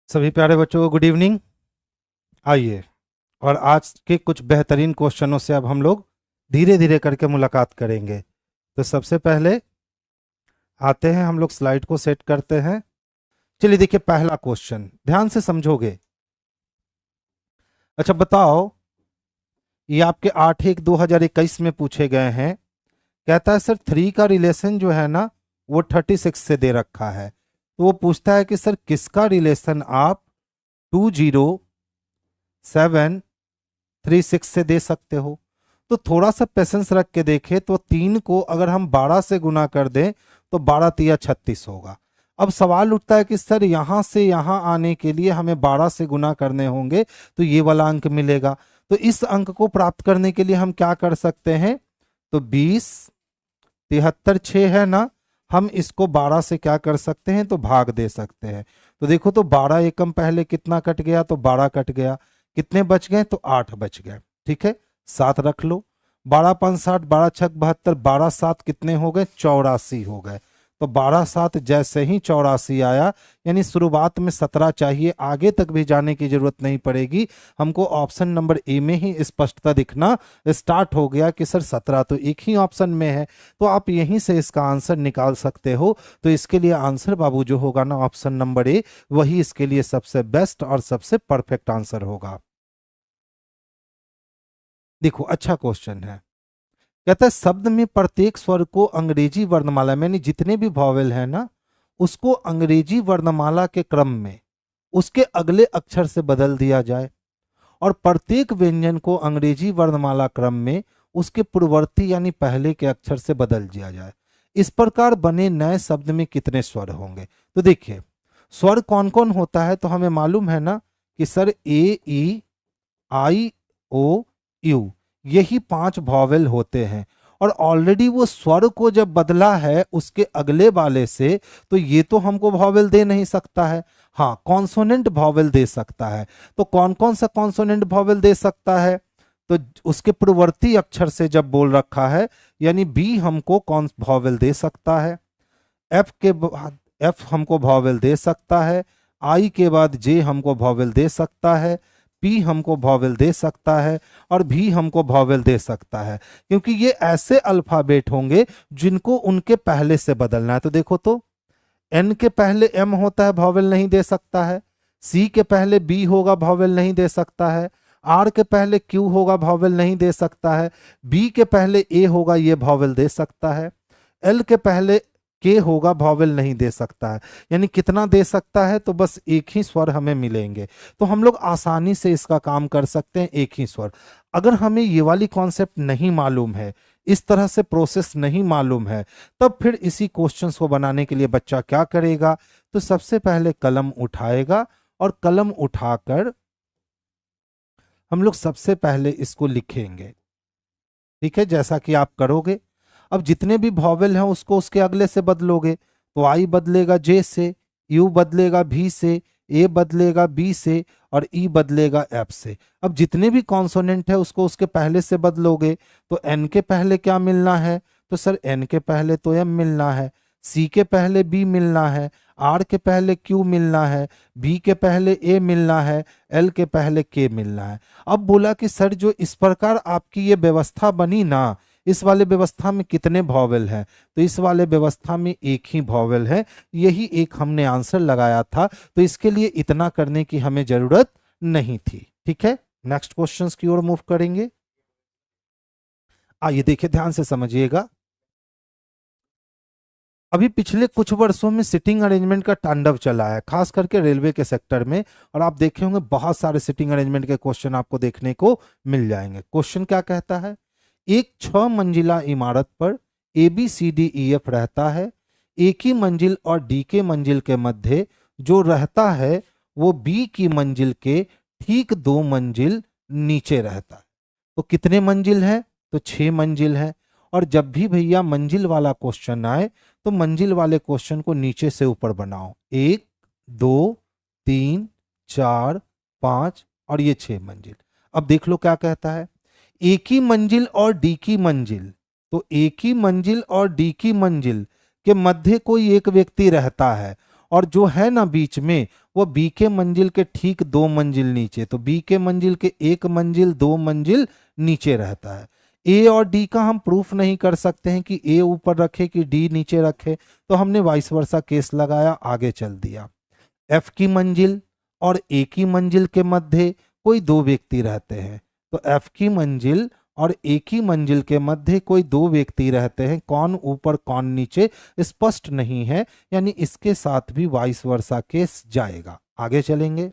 सभी प्यारे बच्चों को गुड इवनिंग। आइए और आज के कुछ बेहतरीन क्वेश्चनों से अब हम लोग धीरे धीरे करके मुलाकात करेंगे। तो सबसे पहले आते हैं, हम लोग स्लाइड को सेट करते हैं। चलिए देखिए, पहला क्वेश्चन ध्यान से समझोगे। अच्छा बताओ, ये आपके 8/1/2021 में पूछे गए हैं। कहता है सर 3 का रिलेशन जो है ना वो 36 से दे रखा है। तो वो पूछता है कि सर किसका रिलेशन आप 20736 से दे सकते हो। तो थोड़ा सा पेशेंस रख के देखें तो 3 को अगर हम 12 से गुना कर दें तो 12 तिया 36 होगा। अब सवाल उठता है कि सर यहां से यहां आने के लिए हमें 12 से गुना करने होंगे तो ये वाला अंक मिलेगा। तो इस अंक को प्राप्त करने के लिए हम क्या कर सकते हैं, तो 20 73 6 है ना, हम इसको 12 से क्या कर सकते हैं, तो भाग दे सकते हैं। तो देखो, तो 12 एकम पहले कितना कट गया, तो 12 कट गया। कितने बच गए, तो 8 बच गए। ठीक है, 7 रख लो। 12×5 = 60, 12×6 = 72, 12×7 कितने हो गए, 84 हो गए। तो 12×7 जैसे ही 84 आया, यानी शुरुआत में 17 चाहिए, आगे तक भी जाने की जरूरत नहीं पड़ेगी। हमको ऑप्शन नंबर ए में ही स्पष्टता दिखना स्टार्ट हो गया कि सर 17 तो एक ही ऑप्शन में है। तो आप यहीं से इसका आंसर निकाल सकते हो। तो इसके लिए आंसर बाबू जो होगा ना, ऑप्शन नंबर ए, वही इसके लिए सबसे बेस्ट और सबसे परफेक्ट आंसर होगा। देखो अच्छा क्वेश्चन है। कहता है शब्द में प्रत्येक स्वर को अंग्रेजी वर्णमाला में, यानी जितने भी वॉवेल है ना, उसको अंग्रेजी वर्णमाला के क्रम में उसके अगले अक्षर से बदल दिया जाए, और प्रत्येक व्यंजन को अंग्रेजी वर्णमाला क्रम में उसके पूर्ववर्ती यानी पहले के अक्षर से बदल दिया जाए। इस प्रकार बने नए शब्द में कितने स्वर होंगे। तो देखिए, स्वर कौन कौन होता है, तो हमें मालूम है ना कि sir A E I O you, यही 5 वॉवेल होते हैं। और ऑलरेडी वो स्वर को जब बदला है उसके अगले वाले से, तो ये तो हमको वॉवेल दे नहीं सकता है। हाँ, कॉन्सोनेंट वॉवेल दे सकता है। तो कौन कौन सा कॉन्सोनेंट वॉवेल दे सकता है, तो उसके पूर्ववर्ती अक्षर से जब बोल रखा है, यानी बी हमको कौन वॉवेल दे सकता है, एफ के बाद एफ हमको वॉवेल दे सकता है, आई के बाद जे हमको वॉवेल दे सकता है, पी हमको वॉवेल दे सकता है, और भी हमको वॉवेल दे सकता है। क्योंकि ये ऐसे अल्फाबेट होंगे जिनको उनके पहले से बदलना है। तो देखो, तो एन के पहले एम होता है, वॉवेल नहीं दे सकता है। सी के पहले बी होगा, वॉवेल नहीं दे सकता है। आर के पहले क्यू होगा, वॉवेल नहीं दे सकता है। बी के पहले ए होगा, ये वॉवेल दे सकता है। एल के पहले के होगा, वॉवेल नहीं दे सकता है। यानी कितना दे सकता है, तो बस एक ही स्वर हमें मिलेंगे। तो हम लोग आसानी से इसका काम कर सकते हैं, एक ही स्वर। अगर हमें ये वाली कॉन्सेप्ट नहीं मालूम है, इस तरह से प्रोसेस नहीं मालूम है, तब फिर इसी क्वेश्चंस को बनाने के लिए बच्चा क्या करेगा, तो सबसे पहले कलम उठाएगा, और कलम उठाकर हम लोग सबसे पहले इसको लिखेंगे। ठीक है, जैसा कि आप करोगे। अब जितने भी वॉवेल हैं उसको उसके अगले से बदलोगे। तो आई बदलेगा जे से, यू बदलेगा भी से, ए बदलेगा बी से, और ई बदलेगा एफ से। अब जितने भी कॉन्सोनेंट है उसको उसके पहले से बदलोगे। तो एन के पहले क्या मिलना है, तो सर एन के पहले तो एम मिलना है, सी के पहले बी मिलना है, आर के पहले क्यू मिलना है, बी के पहले ए मिलना है, एल के पहले के मिलना है। अब बोला कि सर जो इस प्रकार आपकी ये व्यवस्था बनी ना, इस वाले व्यवस्था में कितने वॉवेल हैं, तो इस वाले व्यवस्था में एक ही वॉवेल है। यही एक हमने आंसर लगाया था। तो इसके लिए इतना करने की हमें जरूरत नहीं थी। ठीक है, नेक्स्ट क्वेश्चंस की ओर मूव करेंगे। आइए देखिए, ध्यान से समझिएगा। अभी पिछले कुछ वर्षों में सिटिंग अरेंजमेंट का तांडव चला है, खास करके रेलवे के सेक्टर में। और आप देखे होंगे बहुत सारे सिटिंग अरेंजमेंट के क्वेश्चन आपको देखने को मिल जाएंगे। क्वेश्चन क्या कहता है, एक 6 मंजिला इमारत पर A B C D E F रहता है। एक ही मंजिल और डी के मंजिल के मध्य जो रहता है वो बी की मंजिल के ठीक 2 मंजिल नीचे रहता है। तो कितने मंजिल है, तो 6 मंजिल है। और जब भी भैया मंजिल वाला क्वेश्चन आए तो मंजिल वाले क्वेश्चन को नीचे से ऊपर बनाओ। 1 2 3 4 5 और ये 6 मंजिल। अब देख लो क्या कहता है, एक ही मंजिल और डी की मंजिल, तो एक ही मंजिल और डी की मंजिल के मध्य कोई एक व्यक्ति रहता है, और जो है ना बीच में वो बी के मंजिल के ठीक 2 मंजिल नीचे, तो बी के मंजिल के 1 मंजिल 2 मंजिल नीचे रहता है। ए और डी का हम प्रूफ नहीं कर सकते हैं कि ए ऊपर रखे कि डी नीचे रखे, तो हमने वाइस वर्सा केस लगाया, आगे चल दिया। एफ की मंजिल और ए की मंजिल के मध्य कोई 2 व्यक्ति रहते हैं, तो एफ की मंजिल और ए की मंजिल के मध्य कोई 2 व्यक्ति रहते हैं, कौन ऊपर कौन नीचे स्पष्ट नहीं है, यानी इसके साथ भी वाइस वर्सा केस जाएगा। आगे चलेंगे।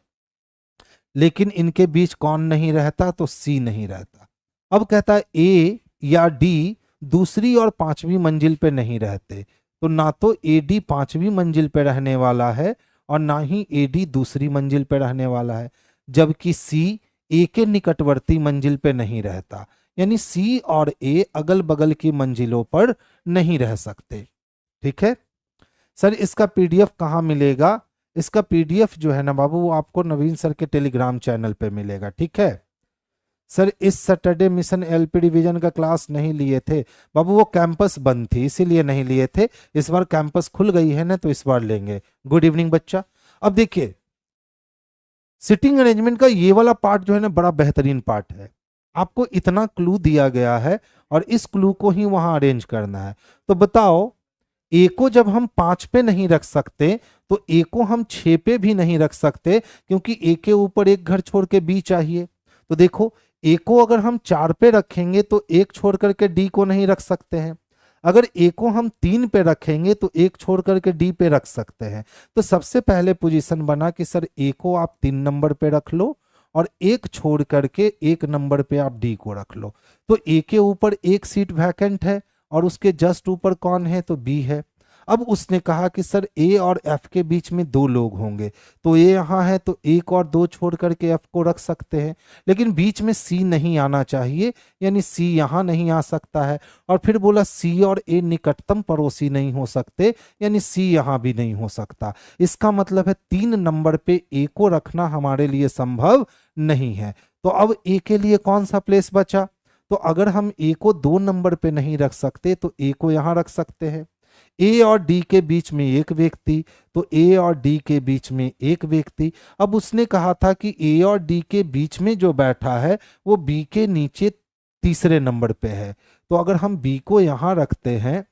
लेकिन इनके बीच कौन नहीं रहता, तो सी नहीं रहता। अब कहता है ए या डी दूसरी और 5वीं मंजिल पे नहीं रहते, तो ना तो ए डी 5वीं मंजिल पे रहने वाला है और ना ही ए डी दूसरी मंजिल पे रहने वाला है, जबकि सी ए के निकटवर्ती मंजिल पे नहीं रहता, यानी सी और ए अगल बगल की मंजिलों पर नहीं रह सकते। ठीक है सर, इसका पीडीएफ कहाँ मिलेगा? इसका पीडीएफ जो है ना बाबू, वो आपको नवीन सर के टेलीग्राम चैनल पे मिलेगा। ठीक है सर, इस सैटरडे मिशन एलपी डिवीजन का क्लास नहीं लिए थे बाबू, वो कैंपस बंद थी इसीलिए नहीं लिए थे। इस बार कैंपस खुल गई है ना, तो इस बार लेंगे। गुड इवनिंग बच्चा। अब देखिए, सिटिंग अरेंजमेंट का ये वाला पार्ट जो है ना, बड़ा बेहतरीन पार्ट है। आपको इतना क्लू दिया गया है और इस क्लू को ही वहां अरेंज करना है। तो बताओ, ए को जब हम 5 पे नहीं रख सकते, तो ए को हम 6 पे भी नहीं रख सकते, क्योंकि ए के ऊपर एक घर छोड़ के बी चाहिए। तो देखो, ए को अगर हम 4 पे रखेंगे तो एक छोड़ करके डी को नहीं रख सकते हैं। अगर ए को हम 3 पे रखेंगे तो एक छोड़ करके डी पे रख सकते हैं। तो सबसे पहले पोजीशन बना कि सर ए को आप 3 नंबर पे रख लो और एक छोड़ करके 1 नंबर पे आप डी को रख लो। तो ए के ऊपर एक सीट वैकेंट है और उसके जस्ट ऊपर कौन है, तो बी है। अब उसने कहा कि सर ए और एफ के बीच में 2 लोग होंगे, तो ए यहाँ है तो 1 और 2 छोड़ करके एफ को रख सकते हैं, लेकिन बीच में सी नहीं आना चाहिए, यानी सी यहाँ नहीं आ सकता है। और फिर बोला सी और ए निकटतम पड़ोसी नहीं हो सकते, यानी सी यहाँ भी नहीं हो सकता। इसका मतलब है 3 नंबर पे ए को रखना हमारे लिए संभव नहीं है। तो अब ए के लिए कौन सा प्लेस बचा? तो अगर हम ए को 2 नंबर पे नहीं रख सकते तो ए को यहां रख सकते हैं। ए और डी के बीच में एक व्यक्ति, तो ए और डी के बीच में एक व्यक्ति। अब उसने कहा था कि ए और डी के बीच में जो बैठा है वो बी के नीचे तीसरे नंबर पे है, तो अगर हम बी को यहां रखते हैं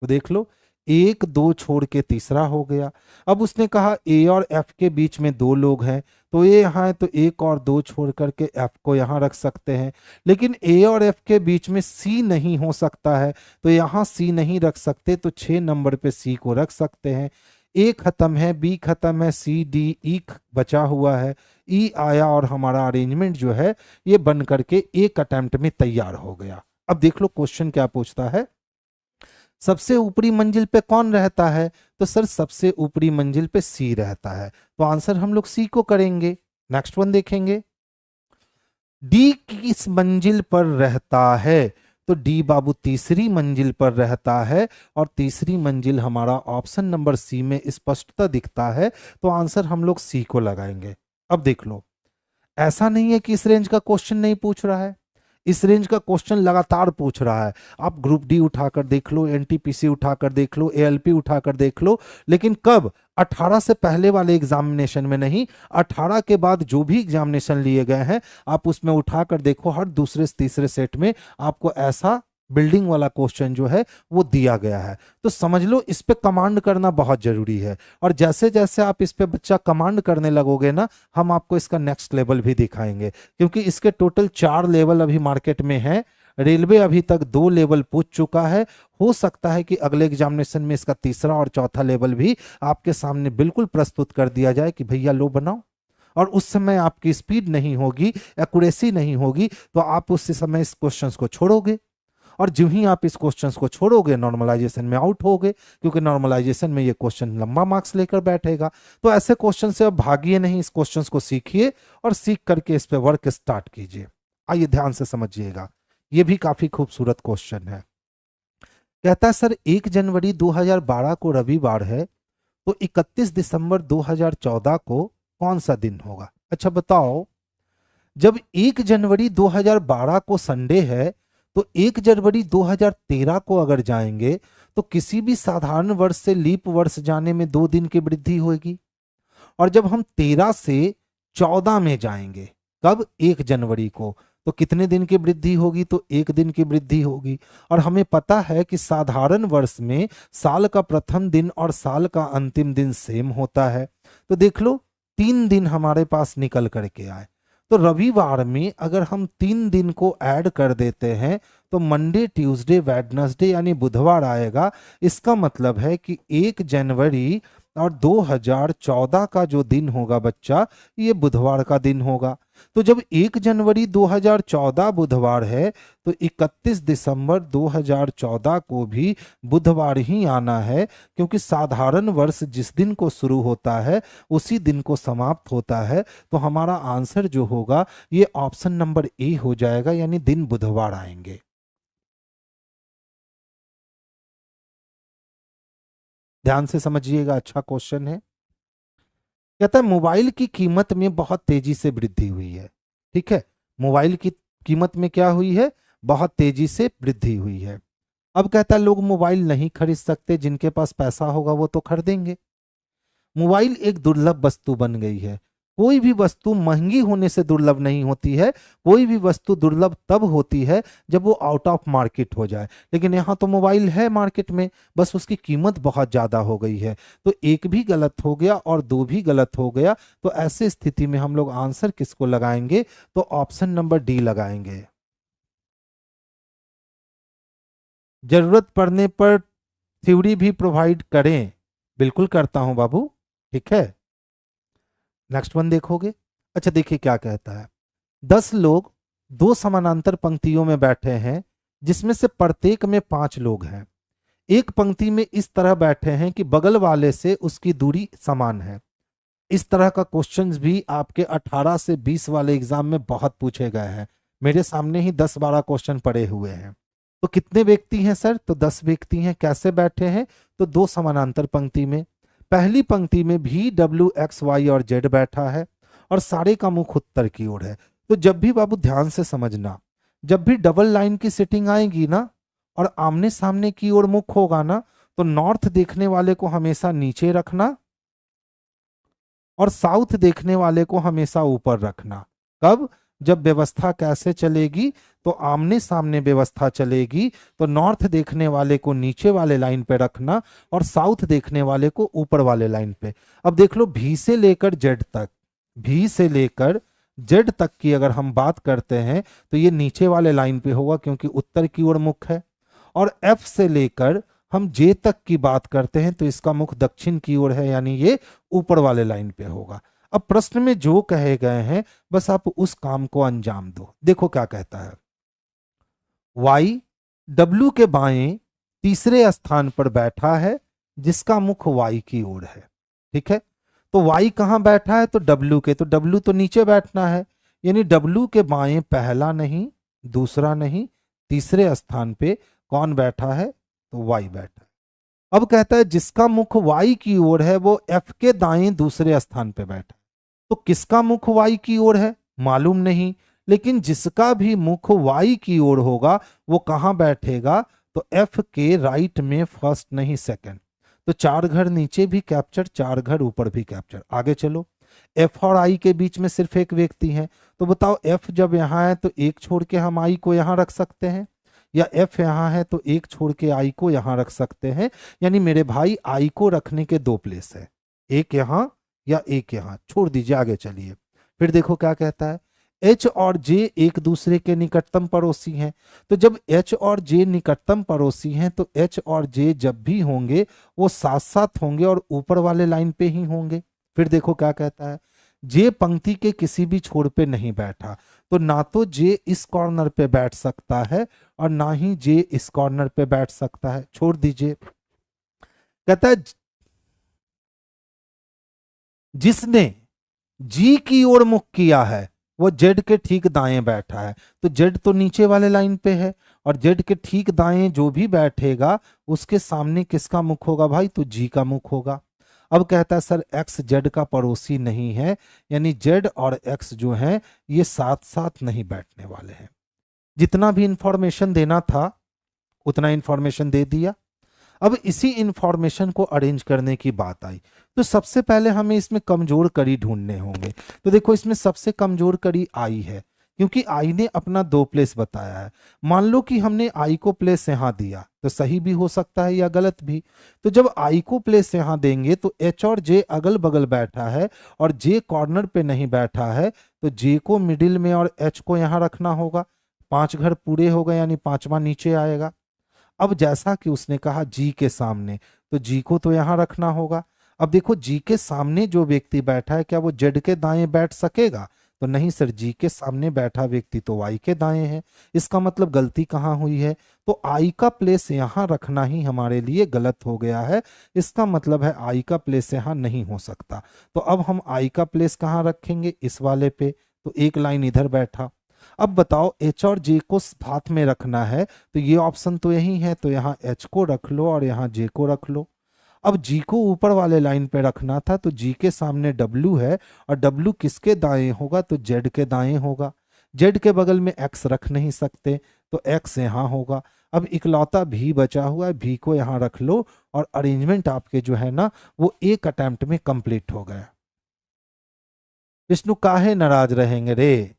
तो देख लो, 1 2 छोड़ के तीसरा हो गया। अब उसने कहा ए और एफ के बीच में 2 लोग हैं, तो ए यहाँ है तो 1 और 2 छोड़ करके एफ को यहाँ रख सकते हैं, लेकिन ए और एफ के बीच में सी नहीं हो सकता है, तो यहाँ सी नहीं रख सकते, तो 6 नंबर पे सी को रख सकते हैं। ए खत्म है, बी खत्म है, सी डी ई बचा हुआ है। ई आया और हमारा अरेंजमेंट जो है ये बन करके एक अटेम्प्ट में तैयार हो गया। अब देख लो क्वेश्चन क्या पूछता है, सबसे ऊपरी मंजिल पे कौन रहता है? तो सर सबसे ऊपरी मंजिल पे सी रहता है, तो आंसर हम लोग सी को करेंगे। नेक्स्ट वन देखेंगे, डी किस मंजिल पर रहता है? तो डी बाबू तीसरी मंजिल पर रहता है और तीसरी मंजिल हमारा ऑप्शन नंबर सी में स्पष्टता दिखता है, तो आंसर हम लोग सी को लगाएंगे। अब देख लो, ऐसा नहीं है कि इस रेंज का क्वेश्चन नहीं पूछ रहा है, इस रेंज का क्वेश्चन लगातार पूछ रहा है। आप ग्रुप डी उठाकर देख लो, एनटीपीसी उठाकर देख लो, एएलपी उठाकर देख लो, लेकिन कब? 18 से पहले वाले एग्जामिनेशन में नहीं, 18 के बाद जो भी एग्जामिनेशन लिए गए हैं आप उसमें उठाकर देखो, हर दूसरे तीसरे सेट में आपको ऐसा बिल्डिंग वाला क्वेश्चन जो है वो दिया गया है। तो समझ लो, इस पे कमांड करना बहुत जरूरी है, और जैसे जैसे आप इस पे बच्चा कमांड करने लगोगे ना, हम आपको इसका नेक्स्ट लेवल भी दिखाएंगे, क्योंकि इसके टोटल 4 लेवल अभी मार्केट में है। रेलवे अभी तक 2 लेवल पूछ चुका है, हो सकता है कि अगले एग्जामिनेशन में इसका तीसरा और चौथा लेवल भी आपके सामने बिल्कुल प्रस्तुत कर दिया जाए कि भैया लो बनाओ, और उस समय आपकी स्पीड नहीं होगी, एक्यूरेसी नहीं होगी, तो आप उस समय इस क्वेश्चन को छोड़ोगे, और जो ही आप इस क्वेश्चन को छोड़ोगे नॉर्मलाइजेशन में आउट होगे, क्योंकि नॉर्मलाइजेशन में ये क्वेश्चन लंबा मार्क्स लेकर बैठेगा। तो ऐसे क्वेश्चन से अब भागिए नहीं, इस क्वेश्चन को सीखिए और सीख करके इस पे वर्क स्टार्ट कीजिए। आइए ध्यान से समझिएगा, ये भी काफी खूबसूरत क्वेश्चन है। कहता है सर 1 जनवरी 2012 को रविवार है, तो 31 दिसंबर 2014 को कौन सा दिन होगा? अच्छा बताओ, जब 1 जनवरी 2012 को संडे है तो 1 जनवरी 2013 को अगर जाएंगे तो किसी भी साधारण वर्ष से लीप वर्ष जाने में 2 दिन की वृद्धि होगी। और जब हम 13 से 14 में जाएंगे, कब, 1 जनवरी को, तो कितने दिन की वृद्धि होगी, तो 1 दिन की वृद्धि होगी। और हमें पता है कि साधारण वर्ष में साल का प्रथम दिन और साल का अंतिम दिन सेम होता है। तो देख लो 3 दिन हमारे पास निकल करके आए। तो रविवार में अगर हम 3 दिन को ऐड कर देते हैं तो मंडे, ट्यूसडे, वेडनेसडे यानी बुधवार आएगा। इसका मतलब है कि 1 जनवरी और 2014 का जो दिन होगा बच्चा, ये बुधवार का दिन होगा। तो जब 1 जनवरी 2014 बुधवार है तो 31 दिसंबर 2014 को भी बुधवार ही आना है, क्योंकि साधारण वर्ष जिस दिन को शुरू होता है उसी दिन को समाप्त होता है। तो हमारा आंसर जो होगा ये ऑप्शन नंबर ए हो जाएगा, यानी दिन बुधवार आएंगे। ध्यान से समझिएगा, अच्छा क्वेश्चन है। कहता है मोबाइल की कीमत में बहुत तेजी से वृद्धि हुई है। ठीक है, मोबाइल की कीमत में क्या हुई है, बहुत तेजी से वृद्धि हुई है। अब कहता है लोग मोबाइल नहीं खरीद सकते, जिनके पास पैसा होगा वो तो खरीदेंगे। मोबाइल एक दुर्लभ वस्तु बन गई है। कोई भी वस्तु महंगी होने से दुर्लभ नहीं होती है, कोई भी वस्तु दुर्लभ तब होती है जब वो आउट ऑफ मार्केट हो जाए। लेकिन यहाँ तो मोबाइल है मार्केट में, बस उसकी कीमत बहुत ज़्यादा हो गई है। तो 1 भी गलत हो गया और 2 भी गलत हो गया। तो ऐसे स्थिति में हम लोग आंसर किसको लगाएंगे, तो ऑप्शन नंबर डी लगाएंगे। जरूरत पड़ने पर थ्योरी भी प्रोवाइड करें, बिल्कुल करता हूं बाबू। ठीक है, नेक्स्ट वन देखोगे। अच्छा देखिए क्या कहता है। 10 लोग 2 समानांतर पंक्तियों में बैठे हैं, जिसमें से प्रत्येक में 5 लोग हैं। एक पंक्ति में इस तरह बैठे हैं कि बगल वाले से उसकी दूरी समान है। इस तरह का क्वेश्चंस भी आपके 18 से 20 वाले एग्जाम में बहुत पूछे गए हैं। मेरे सामने ही 10-12 क्वेश्चन पड़े हुए हैं। तो कितने व्यक्ति हैं सर, तो 10 व्यक्ति हैं। कैसे बैठे हैं, तो 2 समानांतर पंक्ति में। पहली पंक्ति में भी डब्ल्यू, एक्स, वाई और जेड बैठा है और सारे का मुख उत्तर की ओर है। तो जब भी बाबू ध्यान से समझना, जब भी डबल लाइन की सेटिंग आएगी ना और आमने सामने की ओर मुख होगा ना, तो नॉर्थ देखने वाले को हमेशा नीचे रखना और साउथ देखने वाले को हमेशा ऊपर रखना। कब, जब व्यवस्था कैसे चलेगी, तो आमने सामने व्यवस्था चलेगी तो नॉर्थ देखने वाले को नीचे वाले लाइन पे रखना और साउथ देखने वाले को ऊपर वाले लाइन पे। अब देख लो भी से लेकर जेड तक, भी से लेकर जेड तक की अगर हम बात करते हैं तो ये नीचे वाले लाइन पे होगा, क्योंकि उत्तर की ओर मुख है। और एफ से लेकर हम जे तक की बात करते हैं तो इसका मुख दक्षिण की ओर है, यानी ये ऊपर वाले लाइन पे होगा। अब प्रश्न में जो कहे गए हैं बस आप उस काम को अंजाम दो। देखो क्या कहता है। वाई डब्ल्यू के बाएं तीसरे स्थान पर बैठा है, जिसका मुख वाई की ओर है। ठीक है, तो वाई कहां बैठा है, तो डब्ल्यू के, तो डब्ल्यू तो नीचे बैठना है, यानी डब्ल्यू के बाएं पहला नहीं, दूसरा नहीं, तीसरे स्थान पे कौन बैठा है, तो वाई बैठा है। अब कहता है जिसका मुख वाई की ओर है वो एफ के दाएं दूसरे स्थान पे बैठा है। तो किसका मुख वाई की ओर है मालूम नहीं, लेकिन जिसका भी मुख वाई की ओर होगा वो कहां बैठेगा, तो एफ के राइट में, फर्स्ट नहीं सेकंड। तो 4 घर नीचे भी कैप्चर, 4 घर ऊपर भी कैप्चर। आगे चलो, एफ और आई के बीच में सिर्फ एक व्यक्ति है, तो बताओ एफ जब यहां है तो एक छोड़ के हम आई को यहां रख सकते हैं, या एफ यहां है तो एक छोड़ के आई को यहां रख सकते हैं। यानी मेरे भाई आई को रखने के 2 प्लेस है, एक यहां या एक यहां। छोड़ दीजिए, आगे चलिए। फिर देखो क्या कहता है। एच और जे एक दूसरे के निकटतम पड़ोसी हैं। तो जब एच और जे निकटतम पड़ोसी हैं तो एच और जे जब भी होंगे वो साथ साथ होंगे और ऊपर वाले लाइन पे ही होंगे। फिर देखो क्या कहता है। जे पंक्ति के किसी भी छोर पे नहीं बैठा, तो ना तो जे इस कॉर्नर पे बैठ सकता है और ना ही जे इस कॉर्नर पे बैठ सकता है। छोड़ दीजिए। कहता है जिसने जी की ओर मुख किया है वो जेड के ठीक दाएं बैठा है। तो जेड तो नीचे वाले लाइन पे है और जेड के ठीक दाएं जो भी बैठेगा उसके सामने किसका मुख होगा भाई, तो जी का मुख होगा। अब कहता है सर एक्स जेड का पड़ोसी नहीं है, यानी जेड और एक्स जो है ये साथ साथ नहीं बैठने वाले हैं। जितना भी इंफॉर्मेशन देना था उतना इंफॉर्मेशन दे दिया। अब इसी इंफॉर्मेशन को अरेंज करने की बात आई, तो सबसे पहले हमें इसमें कमजोर कड़ी ढूंढने होंगे। तो देखो इसमें सबसे कमजोर कड़ी आई है, क्योंकि आई ने अपना 2 प्लेस बताया है। मान लो कि हमने आई को प्लेस यहाँ दिया, तो सही भी हो सकता है या गलत भी। तो जब आई को प्लेस यहाँ देंगे तो एच और जे अगल बगल बैठा है और जे कॉर्नर पे नहीं बैठा है, तो जे को मिडिल में और एच को यहाँ रखना होगा। 5 घर पूरे हो गए, यानी 5वां नीचे आएगा। अब जैसा कि उसने कहा जी के सामने, तो जी को तो यहाँ रखना होगा। अब देखो जी के सामने जो व्यक्ति बैठा है, क्या वो जेड के दाएं बैठ सकेगा? तो नहीं सर, जी के सामने बैठा व्यक्ति तो वाई के दाएं है। इसका मतलब गलती कहाँ हुई है? तो आई का प्लेस यहाँ रखना ही हमारे लिए गलत हो गया है। इसका मतलब है आई का प्लेस यहाँ नहीं हो सकता। तो अब हम आई का प्लेस कहाँ रखेंगे? इस वाले पे। तो एक लाइन इधर बैठा। अब बताओ एच और जे को साथ में रखना है, तो ये ऑप्शन तो यही है, तो यहाँ एच को रख लो और यहाँ जे को रख लो। अब जी को ऊपर वाले लाइन पे रखना था, तो जी के सामने डब्ल्यू है और डब्ल्यू किसके दाएं होगा? तो जेड के दाएं होगा। जेड के बगल में एक्स रख नहीं सकते, तो एक्स यहाँ होगा। अब इकलौता भी बचा हुआ है, भी को यहाँ रख लो और अरेंजमेंट आपके जो है ना वो एक अटेम्प्ट में कंप्लीट हो गया। विष्णु काहे नाराज रहेंगे रे?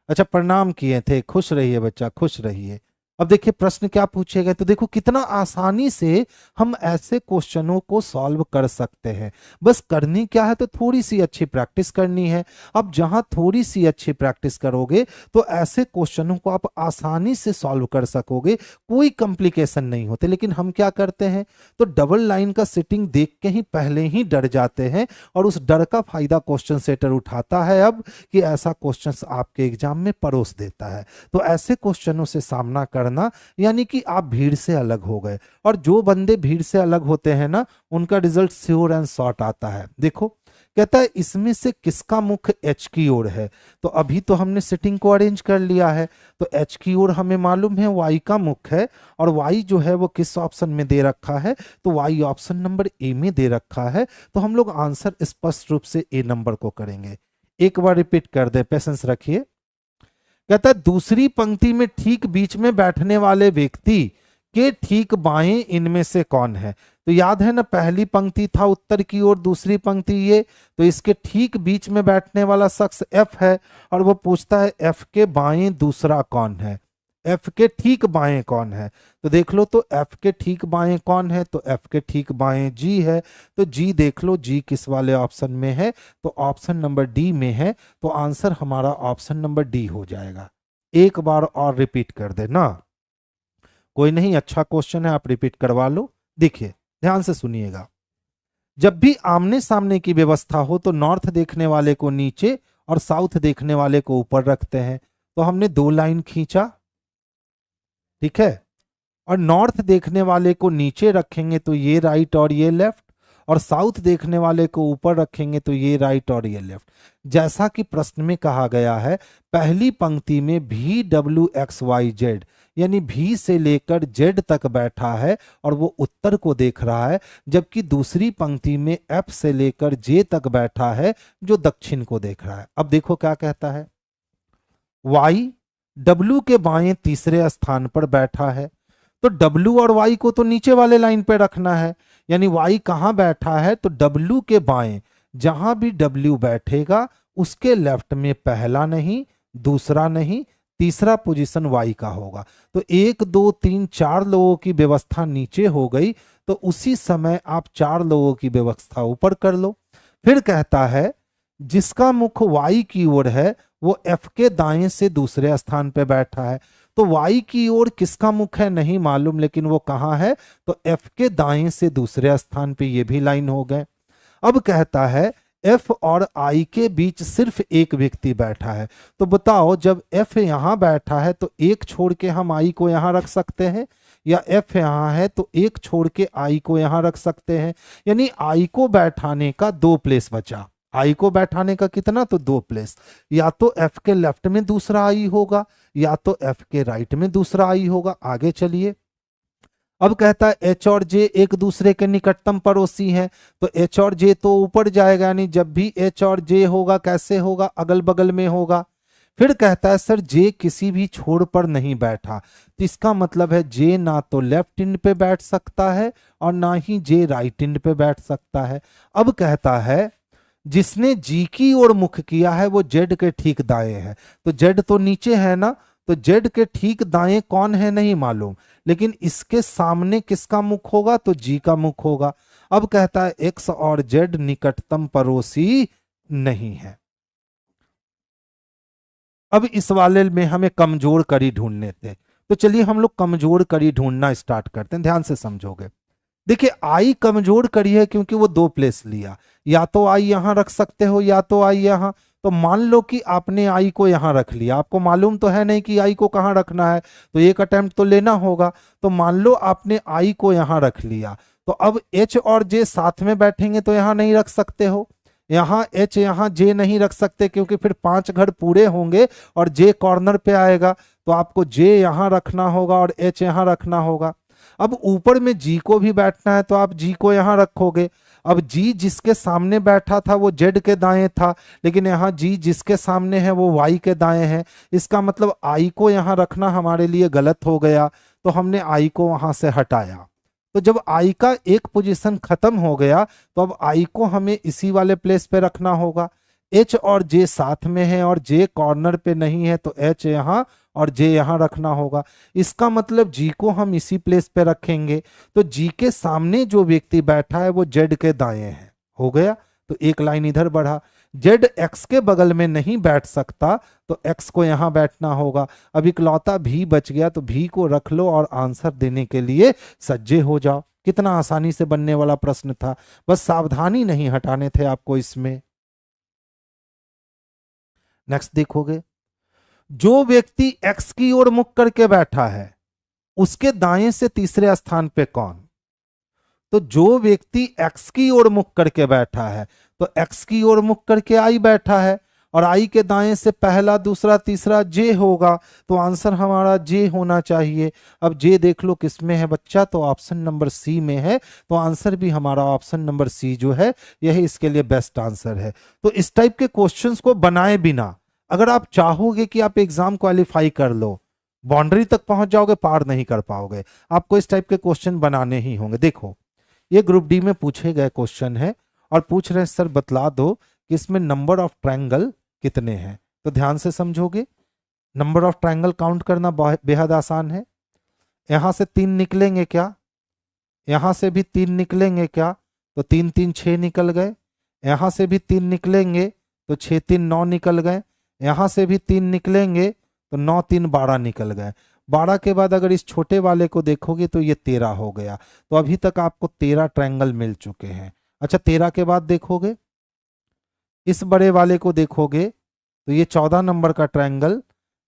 अच्छा, प्रणाम किए थे, खुश रहिए बच्चा, खुश रहिए। अब देखिए प्रश्न क्या पूछे गए, तो देखो कितना आसानी से हम ऐसे क्वेश्चनों को सॉल्व कर सकते हैं। बस करनी क्या है, तो थोड़ी सी अच्छी प्रैक्टिस करनी है। अब जहां थोड़ी सी अच्छी प्रैक्टिस करोगे तो ऐसे क्वेश्चनों को आप आसानी से सॉल्व कर सकोगे, कोई कॉम्प्लिकेशन नहीं होते। लेकिन हम क्या करते हैं, तो डबल लाइन का सेटिंग देख के ही पहले ही डर जाते हैं, और उस डर का फायदा क्वेश्चन सेटर उठाता है अब कि ऐसा क्वेश्चन आपके एग्जाम में परोस देता है। तो ऐसे क्वेश्चनों से सामना करना यानी कि आप भीड़ से अलग हो गए। और जो बंदे भीड़ से अलग होते हैं ना, उनका रिजल्ट श्योर एंड शॉर्ट आता है। देखो कहता है इसमें से किसका मुख एच की ओर है? तो अभी तो हमने सेटिंग को अरेंज कर लिया है, तो एच की ओर हमें मालूम है वाई का मुख है, और वाई जो है वो किस ऑप्शन में दे रखा है? तो वाई ऑप्शन नंबर ए में दे रखा है। तो हम लोग आंसर स्पष्ट रूप से ए नंबर को करेंगे। एक बार रिपीट कर दे, पेशेंस रखिए। कहता है दूसरी पंक्ति में ठीक बीच में बैठने वाले व्यक्ति के ठीक बाएं इनमें से कौन है? तो याद है ना, पहली पंक्ति था उत्तर की ओर, दूसरी पंक्ति ये, तो इसके ठीक बीच में बैठने वाला शख्स एफ है, और वो पूछता है एफ के बाएं दूसरा कौन है? एफ के ठीक बाएं कौन है? तो देख लो, तो एफ के ठीक बाएं कौन है? तो एफ के ठीक बाएं जी है। तो जी देख लो, जी किस वाले ऑप्शन में है? तो ऑप्शन नंबर डी में है। तो आंसर हमारा ऑप्शन नंबर डी हो जाएगा। एक बार और रिपीट कर देना, कोई नहीं, अच्छा क्वेश्चन है, आप रिपीट करवा लो। देखिए ध्यान से सुनिएगा। जब भी आमने सामने की व्यवस्था हो तो नॉर्थ देखने वाले को नीचे और साउथ देखने वाले को ऊपर रखते हैं। तो हमने 2 लाइन खींचा, ठीक है, और नॉर्थ देखने वाले को नीचे रखेंगे तो ये राइट और ये लेफ्ट, और साउथ देखने वाले को ऊपर रखेंगे तो ये राइट और ये लेफ्ट। जैसा कि प्रश्न में कहा गया है, पहली पंक्ति में भी डब्ल्यू एक्स वाई जेड यानी भी से लेकर जेड तक बैठा है और वो उत्तर को देख रहा है, जबकि दूसरी पंक्ति में एफ से लेकर जे तक बैठा है जो दक्षिण को देख रहा है। अब देखो क्या कहता है, वाई डब्ल्यू के बाएं तीसरे स्थान पर बैठा है, तो डब्ल्यू और वाई को तो नीचे वाले लाइन पे रखना है, यानी वाई कहां बैठा है? तो डब्ल्यू के बाएं, जहां भी डब्ल्यू बैठेगा उसके लेफ्ट में पहला नहीं, दूसरा नहीं, तीसरा पोजीशन वाई का होगा। तो 1 2 3 4 लोगों की व्यवस्था नीचे हो गई, तो उसी समय आप 4 लोगों की व्यवस्था ऊपर कर लो। फिर कहता है जिसका मुख वाई की ओर है वो एफ के दाएं से दूसरे स्थान पे बैठा है। तो वाई की ओर किसका मुख है नहीं मालूम, लेकिन वो कहां है? तो एफ के दाएं से दूसरे स्थान पे, ये भी लाइन हो गए। अब कहता है एफ और आई के बीच सिर्फ एक व्यक्ति बैठा है। तो बताओ, जब एफ यहां बैठा है तो एक छोड़ के हम आई को यहां रख सकते हैं, या एफ यहां है तो एक छोड़ के आई को यहां रख सकते हैं। यानी आई को बैठाने का 2 प्लेस बचा। आई को बैठाने का कितना? तो 2 प्लेस। या तो एफ के लेफ्ट में दूसरा आई होगा, या तो एफ के राइट में दूसरा आई होगा। आगे चलिए। अब कहता है एच और जे एक दूसरे के निकटतम पड़ोसी हैं, तो एच और जे तो ऊपर जाएगा, यानी जब भी एच और जे होगा कैसे होगा? अगल बगल में होगा। फिर कहता है सर जे किसी भी छोर पर नहीं बैठा, तो इसका मतलब है जे ना तो लेफ्ट इंड पे बैठ सकता है और ना ही जे राइट इंड पे बैठ सकता है। अब कहता है जिसने जी की ओर मुख किया है वो जेड के ठीक दाएं है, तो जेड तो नीचे है ना, तो जेड के ठीक दाएं कौन है नहीं मालूम, लेकिन इसके सामने किसका मुख होगा, तो जी का मुख होगा। अब कहता है एक्स और जेड निकटतम पड़ोसी नहीं है। अब इस वाले में हमें कमजोर कड़ी ढूंढने थे, तो चलिए हम लोग कमजोर कड़ी ढूंढना स्टार्ट करते हैं, ध्यान से समझोगे। देखिए आई कमजोर कड़ी है क्योंकि वो दो प्लेस लिया, या तो आई यहां रख सकते हो या तो आई यहां। तो मान लो कि आपने आई को यहां रख लिया, आपको मालूम तो है नहीं कि आई को कहां रखना है, तो एक अटेम्प्ट तो लेना होगा। तो मान लो आपने आई को यहां रख लिया, तो अब एच और जे साथ में बैठेंगे तो यहां नहीं रख सकते हो, यहाँ एच यहाँ जे नहीं रख सकते क्योंकि फिर 5 घर पूरे होंगे और जे कॉर्नर पे आएगा, तो आपको जे यहाँ रखना होगा और एच यहाँ रखना होगा। अब ऊपर में जी को भी बैठना है तो आप जी को यहाँ रखोगे। अब जी जिसके सामने बैठा था वो जेड के दाएं था, लेकिन यहाँ जी जिसके सामने है वो वाई के दाएं है, इसका मतलब आई को यहाँ रखना हमारे लिए गलत हो गया, तो हमने आई को वहां से हटाया। तो जब आई का एक पोजीशन खत्म हो गया तो अब आई को हमें इसी वाले प्लेस पे रखना होगा। एच और जे साथ में है और जे कॉर्नर पे नहीं है, तो एच यहाँ और जे यहाँ रखना होगा। इसका मतलब जी को हम इसी प्लेस पे रखेंगे, तो जी के सामने जो व्यक्ति बैठा है वो जेड के दाएं है, हो गया। तो एक लाइन इधर बढ़ा। जेड एक्स के बगल में नहीं बैठ सकता, तो एक्स को यहां बैठना होगा। अब इकलौता भी बच गया, तो भी को रख लो और आंसर देने के लिए सज्जे हो जाओ। कितना आसानी से बनने वाला प्रश्न था, बस सावधानी नहीं हटाने थे आपको इसमें। नेक्स्ट देखोगे, जो व्यक्ति एक्स की ओर मुख करके बैठा है उसके दाएं से तीसरे स्थान पे कौन, तो जो व्यक्ति एक्स की ओर मुख करके बैठा है तो एक्स की ओर मुख करके आई बैठा है, और आई के दाएं से पहला दूसरा तीसरा जे होगा, तो आंसर हमारा जे होना चाहिए। अब जे देख लो किस में है बच्चा, तो ऑप्शन नंबर सी में है, तो आंसर भी हमारा ऑप्शन नंबर सी जो है यही इसके लिए बेस्ट आंसर है। तो इस टाइप के क्वेश्चंस को बनाए बिना अगर आप चाहोगे कि आप एग्जाम क्वालिफाई कर लो, बाउंड्री तक पहुंच जाओगे, पार नहीं कर पाओगे, आपको इस टाइप के क्वेश्चन बनाने ही होंगे। देखो ये ग्रुप डी में पूछे गए क्वेश्चन है और पूछ रहे हैं सर बतला दो कि इसमें नंबर ऑफ ट्रायंगल कितने हैं, तो ध्यान से समझोगे। नंबर ऑफ ट्रायंगल काउंट करना बेहद आसान है। यहां से 3 निकलेंगे क्या, यहां से भी 3 निकलेंगे क्या, तो 3 3 6 निकल गए। यहां से भी 3 निकलेंगे तो 6 3 9 निकल गए। यहां से भी 3 निकलेंगे तो 9 3 12 निकल गए। 12 के बाद अगर इस छोटे वाले को देखोगे तो ये 13 हो गया, तो अभी तक आपको 13 ट्रायंगल मिल चुके हैं। अच्छा 13 के बाद देखोगे, इस बड़े वाले को देखोगे तो ये 14 नंबर का ट्रायंगल,